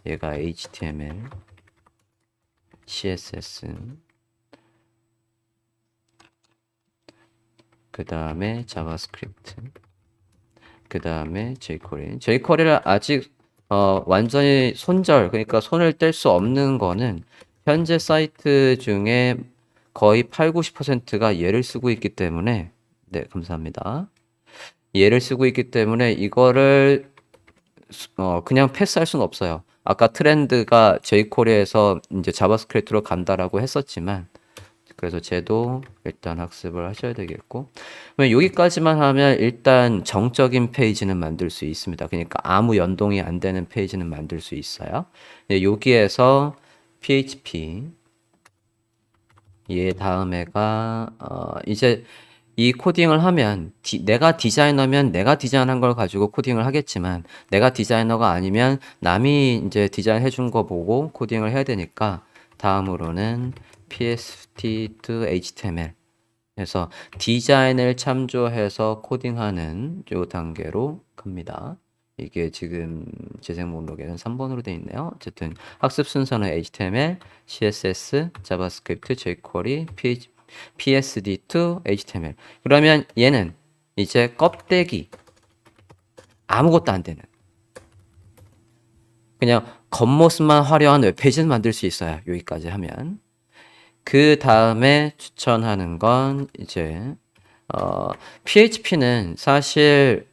얘가 HTML, CSS, 그 다음에 자바스크립트, 그 다음에 jQuery. jQuery를 아직 완전히 손절, 그러니까 손을 뗄 수 없는 거는 현재 사이트 중에 거의 8, 90%가 얘를 쓰고 있기 때문에, 네, 감사합니다. 얘를 쓰고 있기 때문에 이거를 그냥 패스할 수는 없어요. 아까 트렌드가 jQuery에서 이제 자바스크립트로 간다라고 했었지만, 그래서 쟤도 일단 학습을 하셔야 되겠고, 여기까지만 하면 일단 정적인 페이지는 만들 수 있습니다. 그러니까 아무 연동이 안 되는 페이지는 만들 수 있어요. 여기에서 PHP 얘 다음에가 이제 이 코딩을 하면 내가 디자이너면 내가 디자인한 걸 가지고 코딩을 하겠지만 내가 디자이너가 아니면 남이 이제 디자인 해준 거 보고 코딩을 해야 되니까 다음으로는 PST to HTML 그래서 디자인을 참조해서 코딩하는 요 단계로 갑니다. 이게 지금 재생 목록에는 3번으로 되어 있네요. 어쨌든 학습 순서는 HTML, CSS, 자바스크립트, jQuery, PSD to HTML. 그러면 얘는 이제 껍데기 아무것도 안 되는 그냥 겉모습만 화려한 웹페이지는 만들 수 있어요. 여기까지 하면. 그 다음에 추천하는 건 이제 PHP는 사실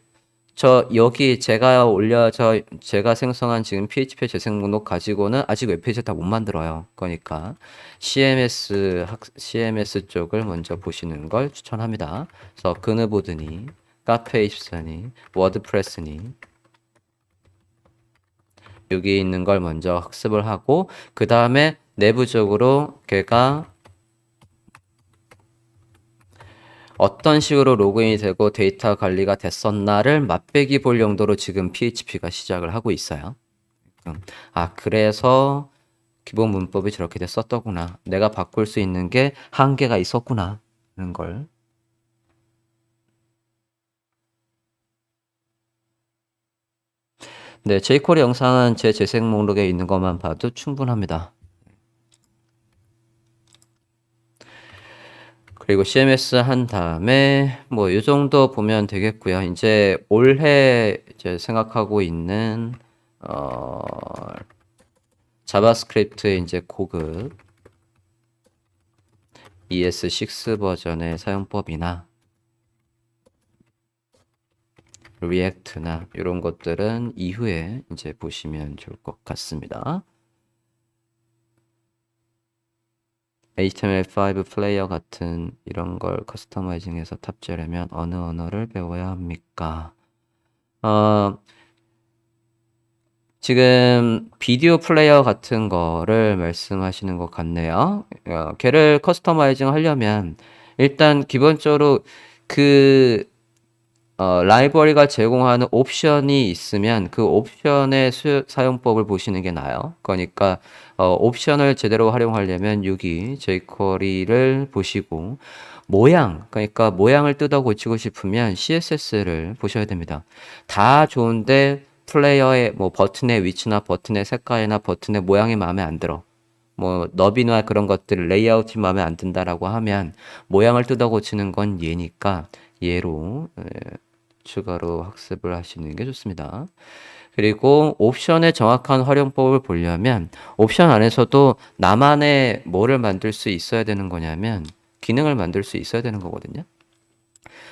여기 제가 생성한 지금 PHP 재생 목록 가지고는 아직 웹페이지 다 못 만들어요. 그러니까 CMS 쪽을 먼저 보시는 걸 추천합니다. 그래서 그누보드니, 카페24니, 워드프레스니 여기 있는 걸 먼저 학습을 하고 그 다음에 내부적으로 걔가 어떤 식으로 로그인이 되고 데이터 관리가 됐었나를 맛배기 볼 용도로 지금 PHP가 시작을 하고 있어요. 그래서 기본 문법이 저렇게 됐었더구나. 내가 바꿀 수 있는 게 한계가 있었구나. 하는 걸. 네, jQuery 영상은 제 재생 목록에 있는 것만 봐도 충분합니다. 그리고 CMS 한 다음에 뭐 이 정도 보면 되겠고요. 이제 올해 이제 생각하고 있는 자바스크립트의 이제 고급 ES6 버전의 사용법이나 리액트나 이런 것들은 이후에 이제 보시면 좋을 것 같습니다. HTML5 플레이어 같은 이런 걸 커스터마이징해서 탑재하려면 어느 언어를 배워야 합니까? 지금 비디오 플레이어 같은 거를 말씀하시는 것 같네요. 걔를 커스터마이징 하려면 일단 기본적으로 그 라이브러리가 제공하는 옵션이 있으면 그 옵션의 사용법을 보시는 게 나아요. 그러니까 옵션을 제대로 활용하려면 여기 jQuery를 보시고 그러니까 모양을 뜯어 고치고 싶으면 CSS를 보셔야 됩니다. 다 좋은데 플레이어의 뭐 버튼의 위치나 버튼의 색깔이나 버튼의 모양이 마음에 안 들어. 뭐 너비나 그런 것들 레이아웃이 마음에 안 든다라고 하면 모양을 뜯어 고치는 건 얘니까 얘로 추가로 학습을 하시는 게 좋습니다. 그리고 옵션의 정확한 활용법을 보려면 옵션 안에서도 나만의 뭐를 만들 수 있어야 되는 거냐면 기능을 만들 수 있어야 되는 거거든요.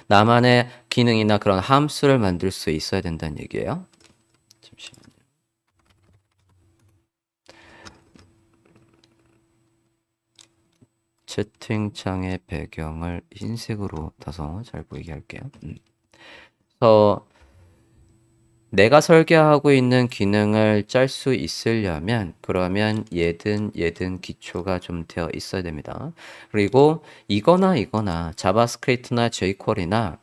나만의 기능이나 그런 함수를 만들 수 있어야 된다는 얘기예요. 잠시만요. 채팅창의 배경을 흰색으로 타서 잘 보이게 할게요. 그래서 내가 설계하고 있는 기능을 짤 수 있으려면 그러면 얘든 기초가 좀 되어 있어야 됩니다. 그리고 이거나 자바스크립트나 jQuery나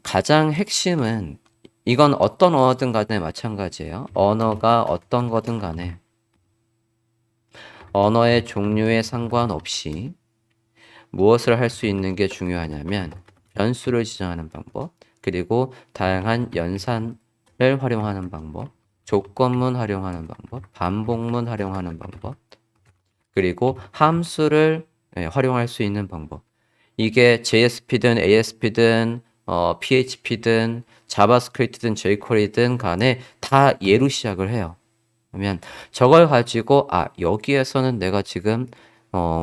가장 핵심은 이건 어떤 언어든 간에 마찬가지예요. 언어가 어떤 거든 간에 언어의 종류에 상관없이 무엇을 할 수 있는 게 중요하냐면 변수를 지정하는 방법, 그리고 다양한 연산을 활용하는 방법, 조건문 활용하는 방법, 반복문 활용하는 방법, 그리고 함수를 활용할 수 있는 방법. 이게 JSP든 ASP든 PHP든 자바스크립트든 jQuery든 간에 다 예로 시작을 해요. 그러면 저걸 가지고 여기에서는 내가 지금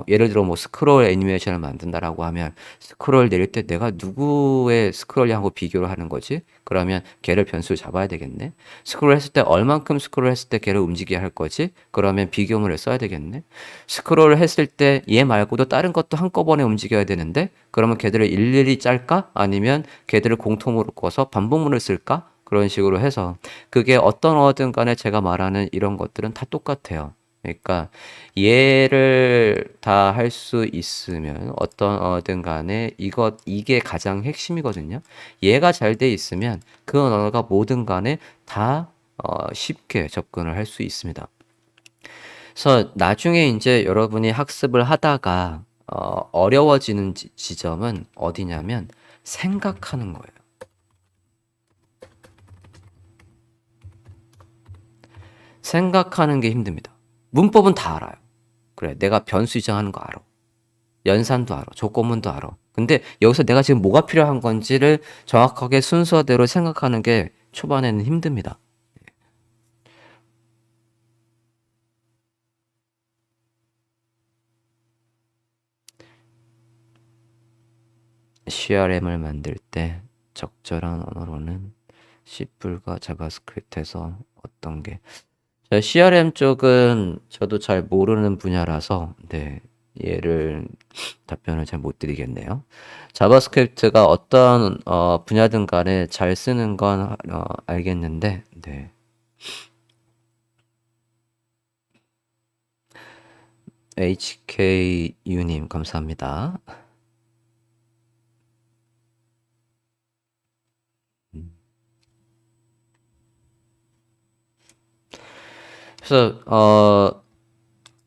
예를 들어 뭐 스크롤 애니메이션을 만든다라고 하면 스크롤 내릴 때 내가 누구의 스크롤량하고 비교를 하는 거지? 그러면 걔를 변수를 잡아야 되겠네. 스크롤 했을 때 얼만큼 스크롤 했을 때 걔를 움직이게 할 거지? 그러면 비교문을 써야 되겠네. 스크롤을 했을 때 얘 말고도 다른 것도 한꺼번에 움직여야 되는데 그러면 걔들을 일일이 짤까? 아니면 걔들을 공통으로 꿔서 반복문을 쓸까? 그런 식으로 해서 그게 어떤 언어든 간에 제가 말하는 이런 것들은 다 똑같아요. 그러니까 얘를 다 할 수 있으면 어떤 언어든 간에 이게 가장 핵심이거든요. 얘가 잘 돼 있으면 그 언어가 뭐든 간에 다 쉽게 접근을 할 수 있습니다. 그래서 나중에 이제 여러분이 학습을 하다가 어려워지는 지점은 어디냐면 생각하는 거예요. 생각하는 게 힘듭니다. 문법은 다 알아요. 그래, 내가 변수 지정하는 거 알아. 연산도 알아. 조건문도 알아. 근데 여기서 내가 지금 뭐가 필요한 건지를 정확하게 순서대로 생각하는 게 초반에는 힘듭니다. CRM을 만들 때 적절한 언어로는 C++과 자바스크립트에서 어떤 게 CRM 쪽은 저도 잘 모르는 분야라서 얘를 답변을 잘 못 드리겠네요. 자바스크립트가 어떤 분야든 간에 잘 쓰는 건 알겠는데 HKU님 감사합니다. 그래서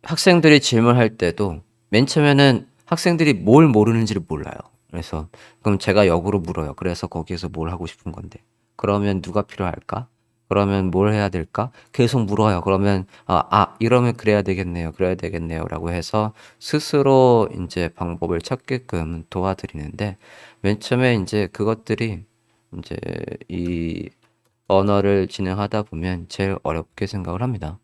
학생들이 질문할 때도 맨 처음에는 학생들이 뭘 모르는지를 몰라요. 그래서 그럼 제가 역으로 물어요. 그래서 거기에서 뭘 하고 싶은 건데. 그러면 누가 필요할까? 그러면 뭘 해야 될까? 계속 물어요. 그러면 이러면 그래야 되겠네요. 그래야 되겠네요라고 해서 스스로 이제 방법을 찾게끔 도와드리는데 맨 처음에 이제 그것들이 이제 이 언어를 진행하다 보면 제일 어렵게 생각을 합니다.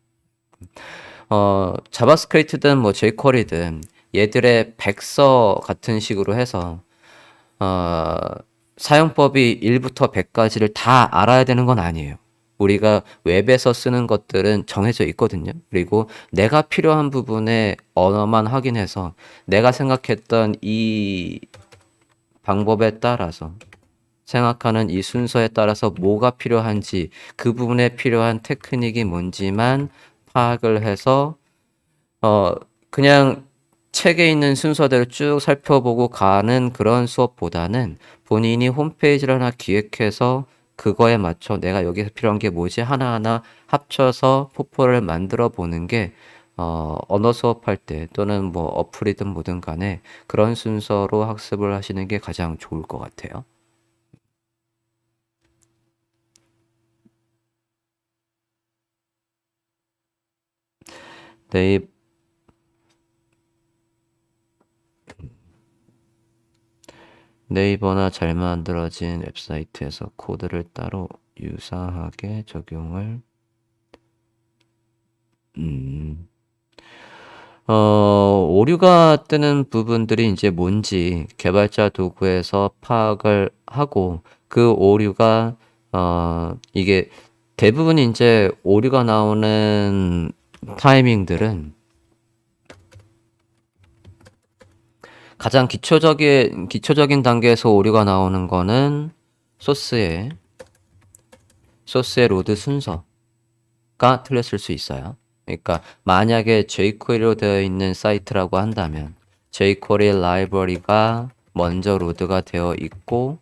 자바스크립트든 뭐 jQuery든 얘들의 백서 같은 식으로 해서 사용법이 1부터 100까지를 다 알아야 되는 건 아니에요. 우리가 웹에서 쓰는 것들은 정해져 있거든요. 그리고 내가 필요한 부분에 언어만 확인해서 내가 생각했던 이 방법에 따라서 생각하는 이 순서에 따라서 뭐가 필요한지 그 부분에 필요한 테크닉이 뭔지만 파악을 해서 그냥 책에 있는 순서대로 쭉 살펴보고 가는 그런 수업보다는 본인이 홈페이지를 하나 기획해서 그거에 맞춰 내가 여기서 필요한 게 뭐지 하나하나 합쳐서 포포를 만들어 보는 게 언어 수업할 때 또는 뭐 어플이든 뭐든 간에 그런 순서로 학습을 하시는 게 가장 좋을 것 같아요. 네이, 네이버나 잘 만들어진 웹사이트에서 코드를 따로 유사하게 적용을 오류가 뜨는 부분들이 이제 뭔지 개발자 도구에서 파악을 하고 그 오류가 이게 대부분 이제 오류가 나오는 타이밍들은 가장 기초적인 단계에서 오류가 나오는 거는 소스의 로드 순서가 틀렸을 수 있어요. 그러니까 만약에 jQuery로 되어 있는 사이트라고 한다면 jQuery 라이브러리가 먼저 로드가 되어 있고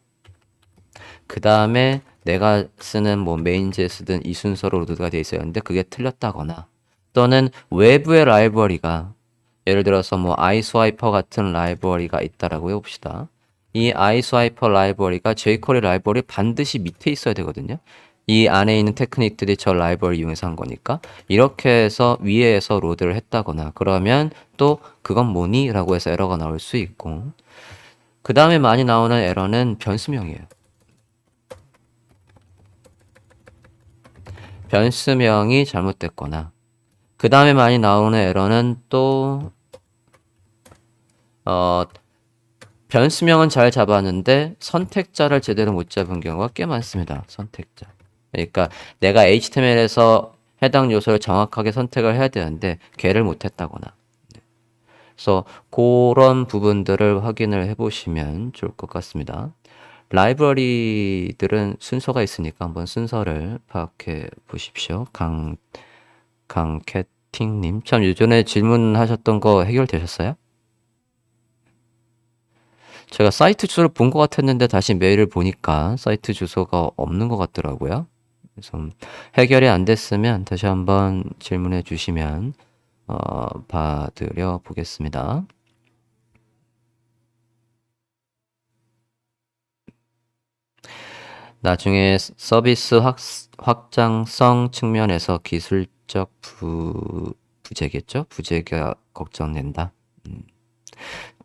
그 다음에 내가 쓰는 뭐 main.js든 이 순서로 로드가 되어 있어야 하는데 그게 틀렸다거나 또는 외부의 라이브러리가 예를 들어서 뭐 iSwiper 같은 라이브러리가 있다라고 해봅시다. 이 iSwiper 라이브러리가 jQuery 라이브러리 반드시 밑에 있어야 되거든요. 이 안에 있는 테크닉들이 저 라이브러리 이용해서 한 거니까 이렇게 해서 위에서 로드를 했다거나 그러면 또 그건 뭐니? 라고 해서 에러가 나올 수 있고 그 다음에 많이 나오는 에러는 변수명이에요. 변수명이 잘못됐거나 그 다음에 많이 나오는 에러는 또 변수명은 잘 잡았는데 선택자를 제대로 못 잡은 경우가 꽤 많습니다. 선택자. 그러니까 내가 HTML에서 해당 요소를 정확하게 선택을 해야 되는데 걔를 못했다거나 그래서 그런 부분들을 확인을 해보시면 좋을 것 같습니다. 라이브러리들은 순서가 있으니까 한번 순서를 파악해 보십시오. 강캐팅님. 참 예전에 질문하셨던 거 해결되셨어요? 제가 사이트 주소를 본 것 같았는데 다시 메일을 보니까 사이트 주소가 없는 것 같더라고요. 그래서 해결이 안 됐으면 다시 한번 질문해 주시면 봐드려 보겠습니다. 나중에 서비스 확장성 측면에서 기술적 부재겠죠? 부재가 걱정된다.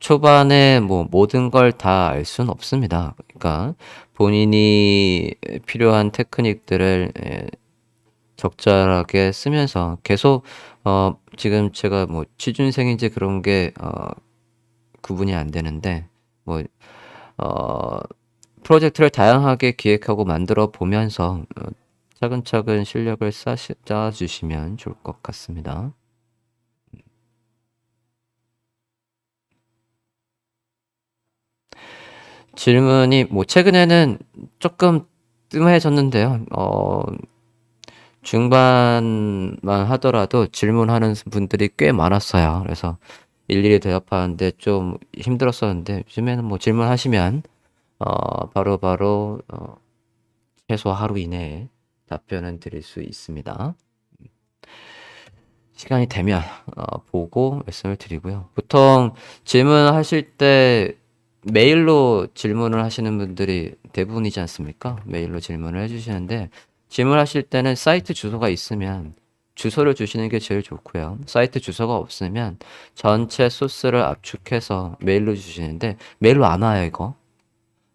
초반에 뭐 모든 걸 다 알 수는 없습니다. 그러니까 본인이 필요한 테크닉들을 적절하게 쓰면서 계속 지금 제가 뭐 취준생인지 그런 게 구분이 안 되는데 뭐 프로젝트를 다양하게 기획하고 만들어 보면서 차근차근 실력을 쌓아주시면 좋을 것 같습니다. 질문이 뭐 최근에는 조금 뜸해졌는데요. 중반만 하더라도 질문하는 분들이 꽤 많았어요. 그래서 일일이 대답하는데 좀 힘들었었는데 요즘에는 뭐 질문하시면 바로바로 최소 하루 이내에 답변은 드릴 수 있습니다. 시간이 되면 보고 말씀을 드리고요. 보통 질문하실 때 메일로 질문을 하시는 분들이 대부분이지 않습니까? 메일로 질문을 해주시는데 질문하실 때는 사이트 주소가 있으면 주소를 주시는 게 제일 좋고요. 사이트 주소가 없으면 전체 소스를 압축해서 메일로 주시는데 메일로 안 와요, 이거.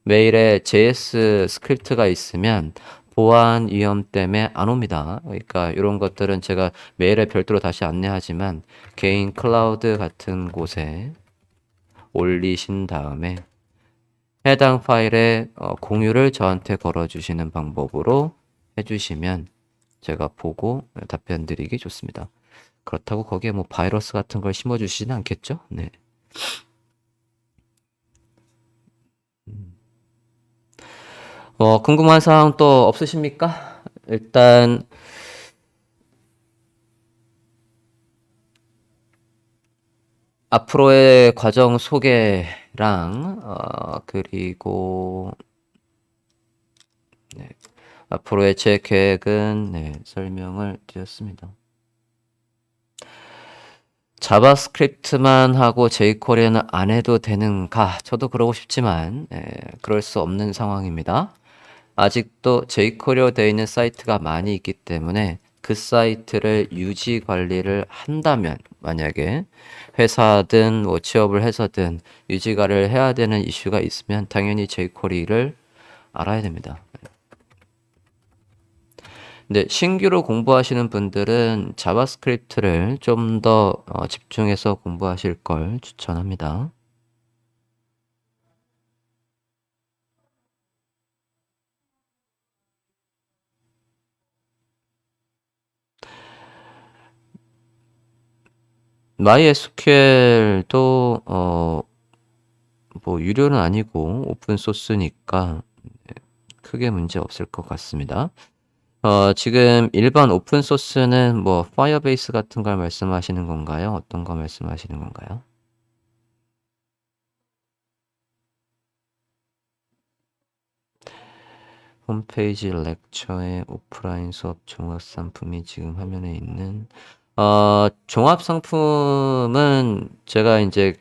메일에 JS 스크립트가 있으면 보안 위험 때문에 안 옵니다. 그러니까 이런 것들은 제가 메일에 별도로 다시 안내하지만 개인 클라우드 같은 곳에 올리신 다음에 해당 파일의 공유를 저한테 걸어주시는 방법으로 해주시면 제가 보고 답변 드리기 좋습니다. 그렇다고 거기에 뭐 바이러스 같은 걸 심어주시지는 않겠죠? 네. 궁금한 사항 또 없으십니까? 일단 앞으로의 과정 소개랑 그리고 네, 앞으로의 제 계획은 설명을 드렸습니다. 자바스크립트만 하고 jQuery는 안 해도 되는가? 저도 그러고 싶지만 그럴 수 없는 상황입니다. 아직도 jQuery로 되어 있는 사이트가 많이 있기 때문에 그 사이트를 유지 관리를 한다면 만약에 회사든 뭐 취업을 해서든 유지 관리를 해야 되는 이슈가 있으면 당연히 jQuery를 알아야 됩니다. 근데 신규로 공부하시는 분들은 자바스크립트를 좀 더 집중해서 공부하실 걸 추천합니다. MySQL도 뭐 유료는 아니고 오픈 소스니까 크게 문제 없을 것 같습니다. 지금 일반 오픈 소스는 뭐 파이어베이스 같은 걸 말씀하시는 건가요? 어떤 거 말씀하시는 건가요? 홈페이지 렉처에 오프라인 수업 종합 상품이 지금 화면에 있는 종합 상품은 제가 이제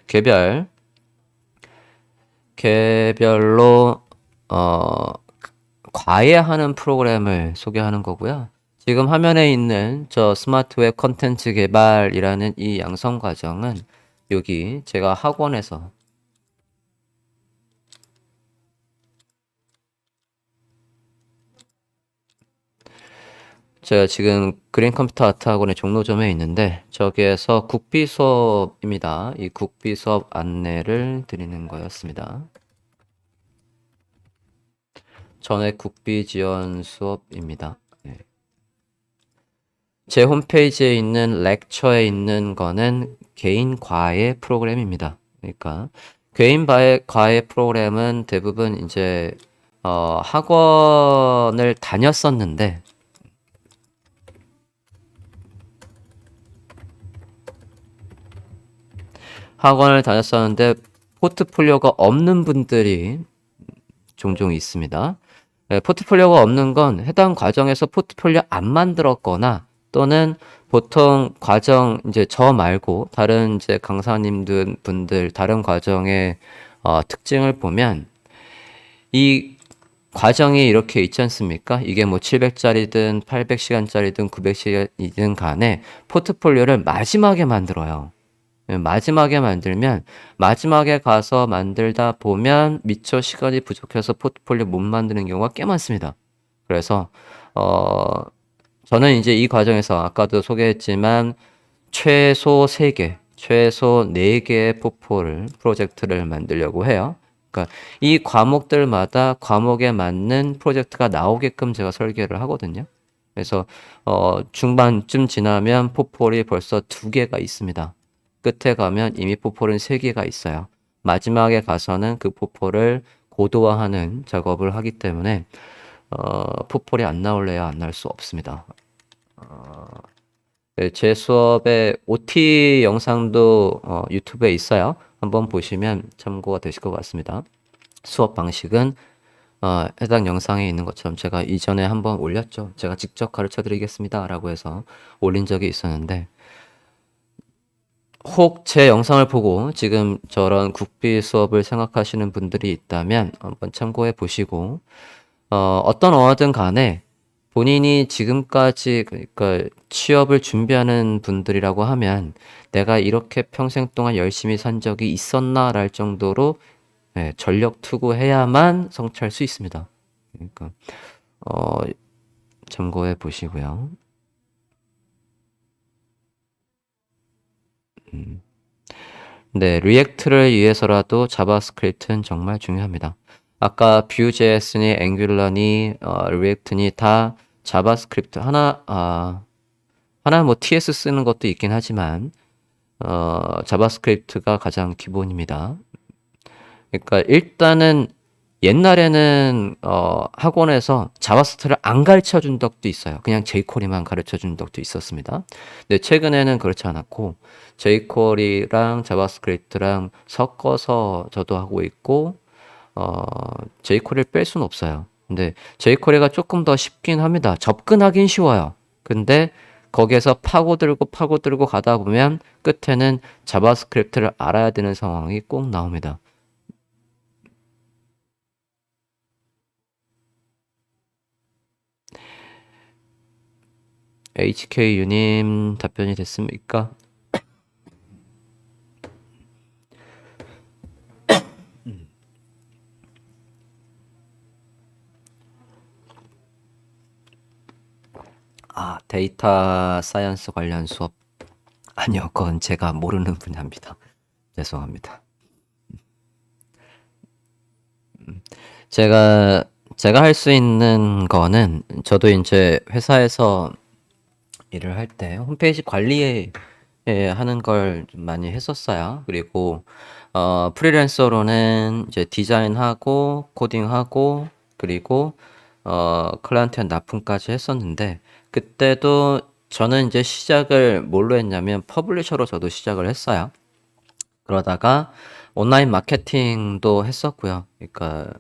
개별로 어 과외하는 프로그램을 소개하는 거고요. 지금 화면에 있는 저 스마트 웹 컨텐츠 개발이라는 이 양성 과정은 여기 제가 학원에서 제가 지금 그린 컴퓨터 아트 학원의 종로점에 있는데 저기에서 국비 수업입니다. 이 국비 수업 안내를 드리는 거였습니다. 전액 국비 지원 수업입니다. 네. 제 홈페이지에 있는 렉처에 있는 거는 개인 과외 프로그램입니다. 그러니까 개인 과외 프로그램은 대부분 이제 학원을 다녔었는데 포트폴리오가 없는 분들이 종종 있습니다. 포트폴리오가 없는 건 해당 과정에서 포트폴리오 안 만들었거나 또는 보통 과정 이제 저 말고 다른 이제 강사님들 분들 다른 과정의 특징을 보면 이 과정이 이렇게 있지 않습니까? 이게 뭐 700짜리든 800시간짜리든 900시간이든 간에 포트폴리오를 마지막에 만들어요. 마지막에 만들면 마지막에 가서 만들다 보면 미처 시간이 부족해서 포트폴리오 못 만드는 경우가 꽤 많습니다. 그래서 저는 이제 이 과정에서 아까도 소개했지만 최소 3개, 최소 4개의 프로젝트를 만들려고 해요. 그러니까 이 과목들마다 과목에 맞는 프로젝트가 나오게끔 제가 설계를 하거든요. 그래서 중반쯤 지나면 포폴이 벌써 2개가 있습니다. 끝에 가면 이미 포폴은 3개가 있어요. 마지막에 가서는 그 포폴을 고도화하는 작업을 하기 때문에 포폴이 안 나올래야 안 나올 수 없습니다. 네, 제 수업의 OT 영상도 유튜브에 있어요. 한번 보시면 참고가 되실 것 같습니다. 수업 방식은 해당 영상에 있는 것처럼 제가 이전에 한번 올렸죠. 제가 직접 가르쳐 드리겠습니다 라고 해서 올린 적이 있었는데 혹 제 영상을 보고 지금 저런 국비 수업을 생각하시는 분들이 있다면 한번 참고해 보시고 어떤 언어든 간에 본인이 지금까지 그러니까 취업을 준비하는 분들이라고 하면 내가 이렇게 평생 동안 열심히 산 적이 있었나랄 정도로 전력 투구해야만 성취할 수 있습니다. 그러니까 어, 참고해 보시고요. 네, 리액트를 위해서라도 자바스크립트는 정말 중요합니다. 아까 Vue.js니 앵귤러니 리액트니 다 자바스크립트 하나 뭐 TS 쓰는 것도 있긴 하지만 자바스크립트가 가장 기본입니다. 그러니까 일단은 옛날에는 학원에서 자바스크립트를 안 가르쳐 준 적도 있어요. 그냥 jQuery만 가르쳐 준 적도 있었습니다. 근데 최근에는 그렇지 않았고 jQuery랑 자바스크립트랑 섞어서 저도 하고 있고 jQuery를 뺄 수는 없어요. 근데 jQuery가 조금 더 쉽긴 합니다. 접근하긴 쉬워요. 근데 거기에서 파고들고 가다 보면 끝에는 자바스크립트를 알아야 되는 상황이 꼭 나옵니다. HKU님 답변이 됐습니까? 데이터 사이언스 관련 수업. 아니요, 그건 제가 모르는 분야입니다. 죄송합니다. 제가 할 수 있는 거는 저도 이제 회사에서 일을 할 때 홈페이지 관리 하는 걸 좀 많이 했었어요. 그리고 프리랜서로는 이제 디자인하고 코딩하고 그리고 클라이언트에 납품까지 했었는데, 그때도 저는 이제 시작을 뭘로 했냐면 퍼블리셔로 저도 시작을 했어요. 그러다가 온라인 마케팅도 했었고요. 그러니까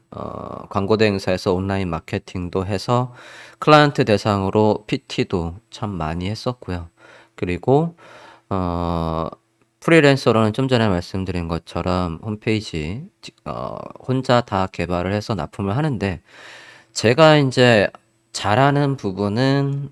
광고 대행사에서 온라인 마케팅도 해서 클라이언트 대상으로 PT도 참 많이 했었고요. 그리고 어, 프리랜서로는 좀 전에 말씀드린 것처럼 홈페이지 혼자 다 개발을 해서 납품을 하는데, 제가 이제 잘하는 부분은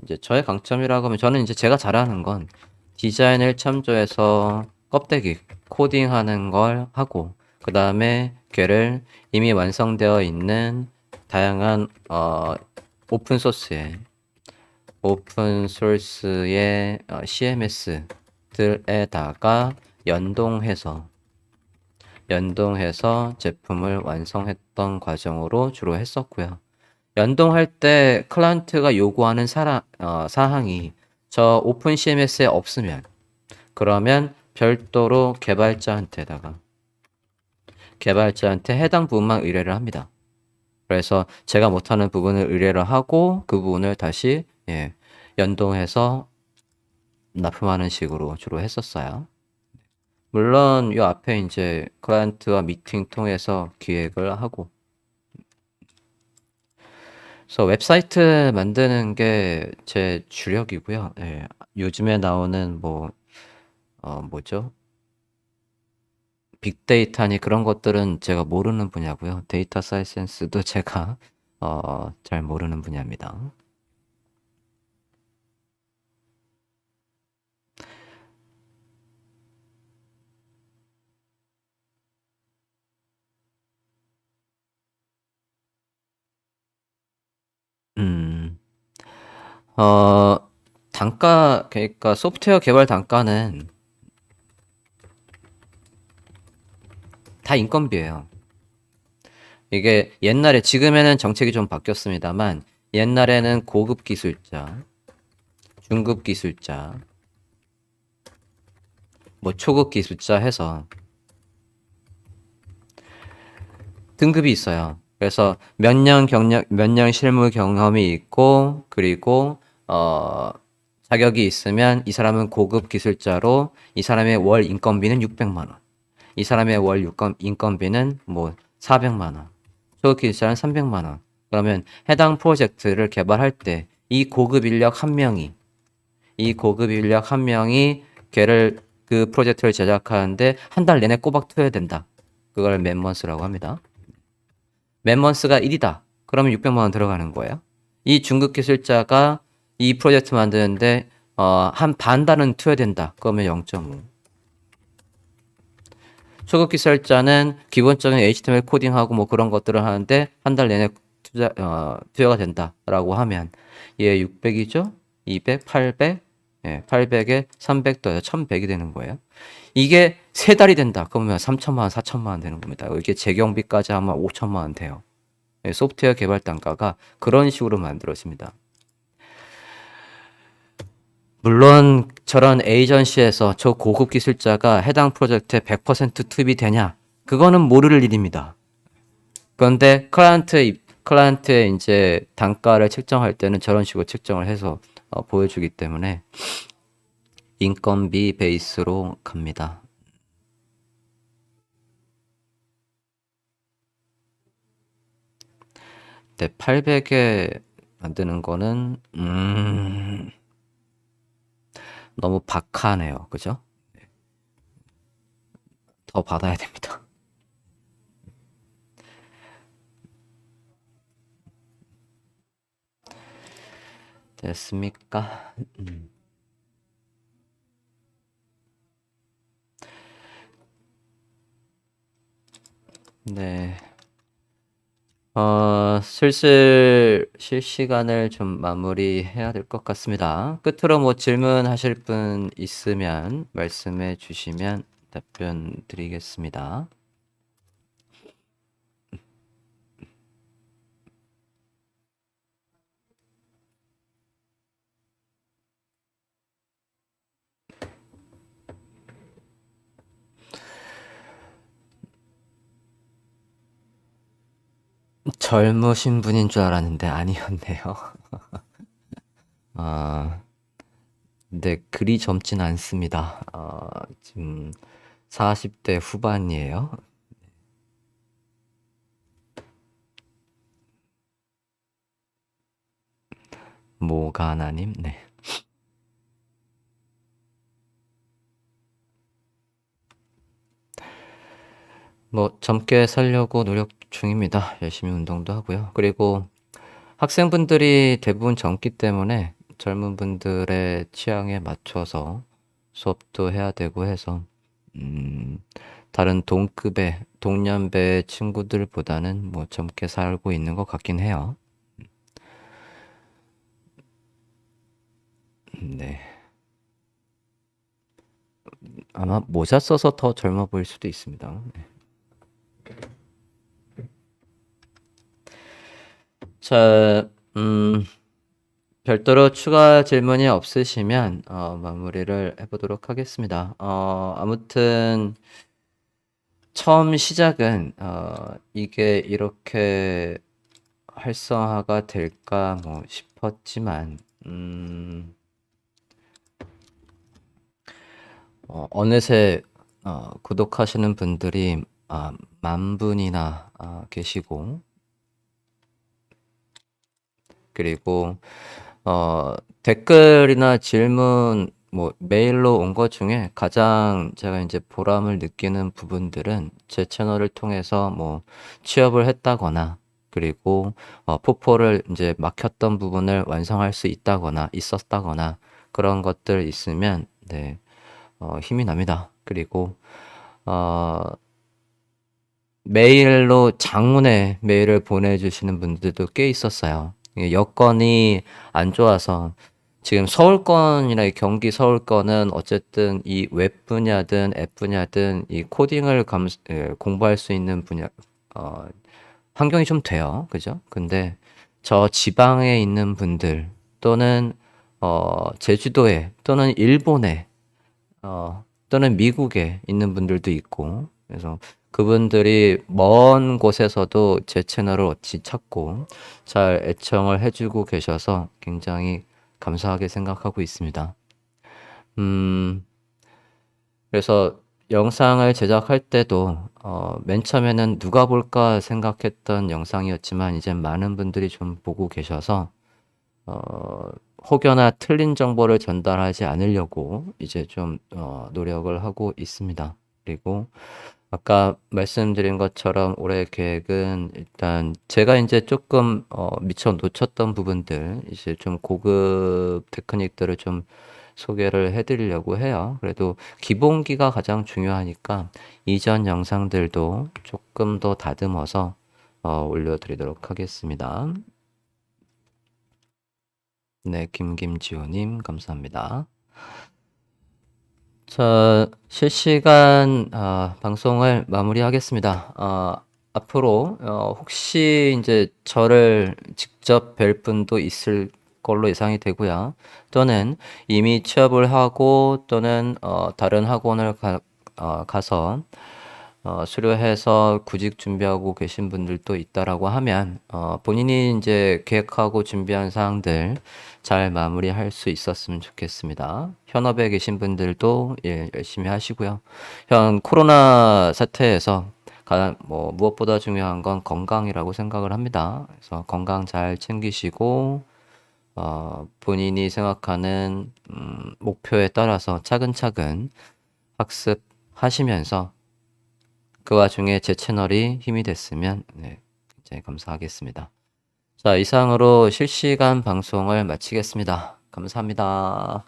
이제 저의 강점이라고 하면, 저는 이제 제가 잘하는 건 디자인을 참조해서 껍데기 코딩하는 걸 하고, 그 다음에 걔를 이미 완성되어 있는 다양한 오픈 소스의 CMS들에다가 연동해서 제품을 완성했던 과정으로 주로 했었고요. 연동할 때 클라이언트가 요구하는 사항이 저 오픈 CMS에 없으면, 그러면 별도로 개발자한테 해당 부분만 의뢰를 합니다. 그래서 제가 못하는 부분을 의뢰를 하고 그 부분을 다시 연동해서 납품하는 식으로 주로 했었어요. 물론 이 앞에 이제 클라이언트와 미팅 통해서 기획을 하고, 그래서 웹사이트 만드는 게 제 주력이고요. 예, 요즘에 나오는 뭐죠? 빅데이터니 그런 것들은 제가 모르는 분야고요. 데이터 사이언스도 제가 잘 모르는 분야입니다. 음, 어, 그러니까 소프트웨어 개발 단가는 다 인건비예요. 이게 옛날에, 지금에는 정책이 좀 바뀌었습니다만, 옛날에는 고급 기술자, 중급 기술자, 뭐 초급 기술자 해서 등급이 있어요. 그래서 몇 년 실무 경험이 있고, 그리고 자격이 있으면 이 사람은 고급 기술자로, 이 사람의 월 인건비는 600만 원. 이 사람의 월 인건비는 뭐 400만 원. 초급 기술자는 300만 원. 그러면 해당 프로젝트를 개발할 때 이 고급 인력 한 명이 걔를, 그 프로젝트를 제작하는데 한 달 내내 꼬박 투여야 된다. 그걸 맨먼스라고 합니다. 맨먼스가 1이다. 그러면 600만 원 들어가는 거예요. 이 중급 기술자가 이 프로젝트 만드는데 한 반 달은 투여된다. 그러면 0.5. 초급 기술자는 기본적인 HTML 코딩하고 뭐 그런 것들을 하는데 한 달 내내 투여가 된다라고 하면 얘 600이죠? 200, 800, 800에 300 더해서 1100이 되는 거예요. 이게 세 달이 된다. 그러면 3천만 원, 4천만 원 되는 겁니다. 이게 재경비까지 하면 5천만 원 돼요. 소프트웨어 개발 단가가 그런 식으로 만들어집니다. 물론 저런 에이전시에서 저 고급 기술자가 해당 프로젝트에 100% 투입이 되냐? 그거는 모를 일입니다. 그런데 클라이언트의 이제 단가를 책정할 때는 저런 식으로 책정을 해서 보여주기 때문에 인건비 베이스로 갑니다. 네, 800에 만드는 거는 너무 박하네요. 그죠? 더 받아야 됩니다. 됐습니까? 네. 슬슬 실시간을 좀 마무리해야 될 것 같습니다. 끝으로 뭐 질문하실 분 있으면 말씀해 주시면 답변 드리겠습니다. 젊으신 분인 줄 알았는데 아니었네요. 아, 근데 그리 젊진 않습니다. 지금 40대 후반이에요. 모가나님, 네. 뭐 젊게 살려고 노력 중입니다. 열심히 운동도 하고요. 그리고 학생분들이 대부분 젊기 때문에 젊은 분들의 취향에 맞춰서 수업도 해야 되고 해서 음, 다른 동급의 동년배 친구들보다는 뭐 젊게 살고 있는 것 같긴 해요. 네. 아마 모자 써서 더 젊어 보일 수도 있습니다. 네. 자, 별도로 추가 질문이 없으시면 마무리를 해보도록 하겠습니다. 아무튼 처음 시작은 이게 이렇게 활성화가 될까 뭐 싶었지만 어느새 구독하시는 분들이 10,000분이나 계시고 그리고 댓글이나 질문 뭐 메일로 온 것 중에 가장 제가 이제 보람을 느끼는 부분들은 제 채널을 통해서 뭐 취업을 했다거나 그리고 포포를 이제 막혔던 부분을 완성할 수 있었다거나 그런 것들 있으면 네, 힘이 납니다. 그리고 어, 메일로 장문의 메일을 보내주시는 분들도 꽤 있었어요. 이게 여건이 안 좋아서 지금 서울권이나 이 경기 서울권은 어쨌든 이 웹 분야든 앱 분야든 이 코딩을 공부할 수 있는 분야 어, 환경이 좀 돼요. 그죠? 근데 저 지방에 있는 분들 또는 제주도에 또는 일본에 또는 미국에 있는 분들도 있고, 그래서 그분들이 먼 곳에서도 제 채널을 어찌 찾고 잘 애청을 해주고 계셔서 굉장히 감사하게 생각하고 있습니다. 음, 그래서 영상을 제작할 때도 맨 처음에는 누가 볼까 생각했던 영상이었지만 이제 많은 분들이 좀 보고 계셔서 어, 혹여나 틀린 정보를 전달하지 않으려고 이제 좀 노력을 하고 있습니다. 그리고 아까 말씀드린 것처럼 올해 계획은 일단 제가 이제 조금 미처 놓쳤던 부분들 이제 좀 고급 테크닉들을 좀 소개를 해드리려고 해요. 그래도 기본기가 가장 중요하니까 이전 영상들도 조금 더 다듬어서 올려드리도록 하겠습니다. 네, 김김지호님, 감사합니다. 자, 실시간 방송을 마무리하겠습니다. 앞으로 혹시 이제 저를 직접 뵐 분도 있을 걸로 예상이 되고요. 또는 이미 취업을 하고 또는 다른 학원을 가서 수료해서 구직 준비하고 계신 분들도 있다라고 하면 본인이 이제 계획하고 준비한 사항들 잘 마무리할 수 있었으면 좋겠습니다. 현업에 계신 분들도 예, 열심히 하시고요. 현 코로나 사태에서 가장 뭐 무엇보다 중요한 건 건강이라고 생각을 합니다. 그래서 건강 잘 챙기시고 본인이 생각하는 목표에 따라서 차근차근 학습하시면서 그 와중에 제 채널이 힘이 됐으면 네, 굉장히 감사하겠습니다. 자, 이상으로 실시간 방송을 마치겠습니다. 감사합니다.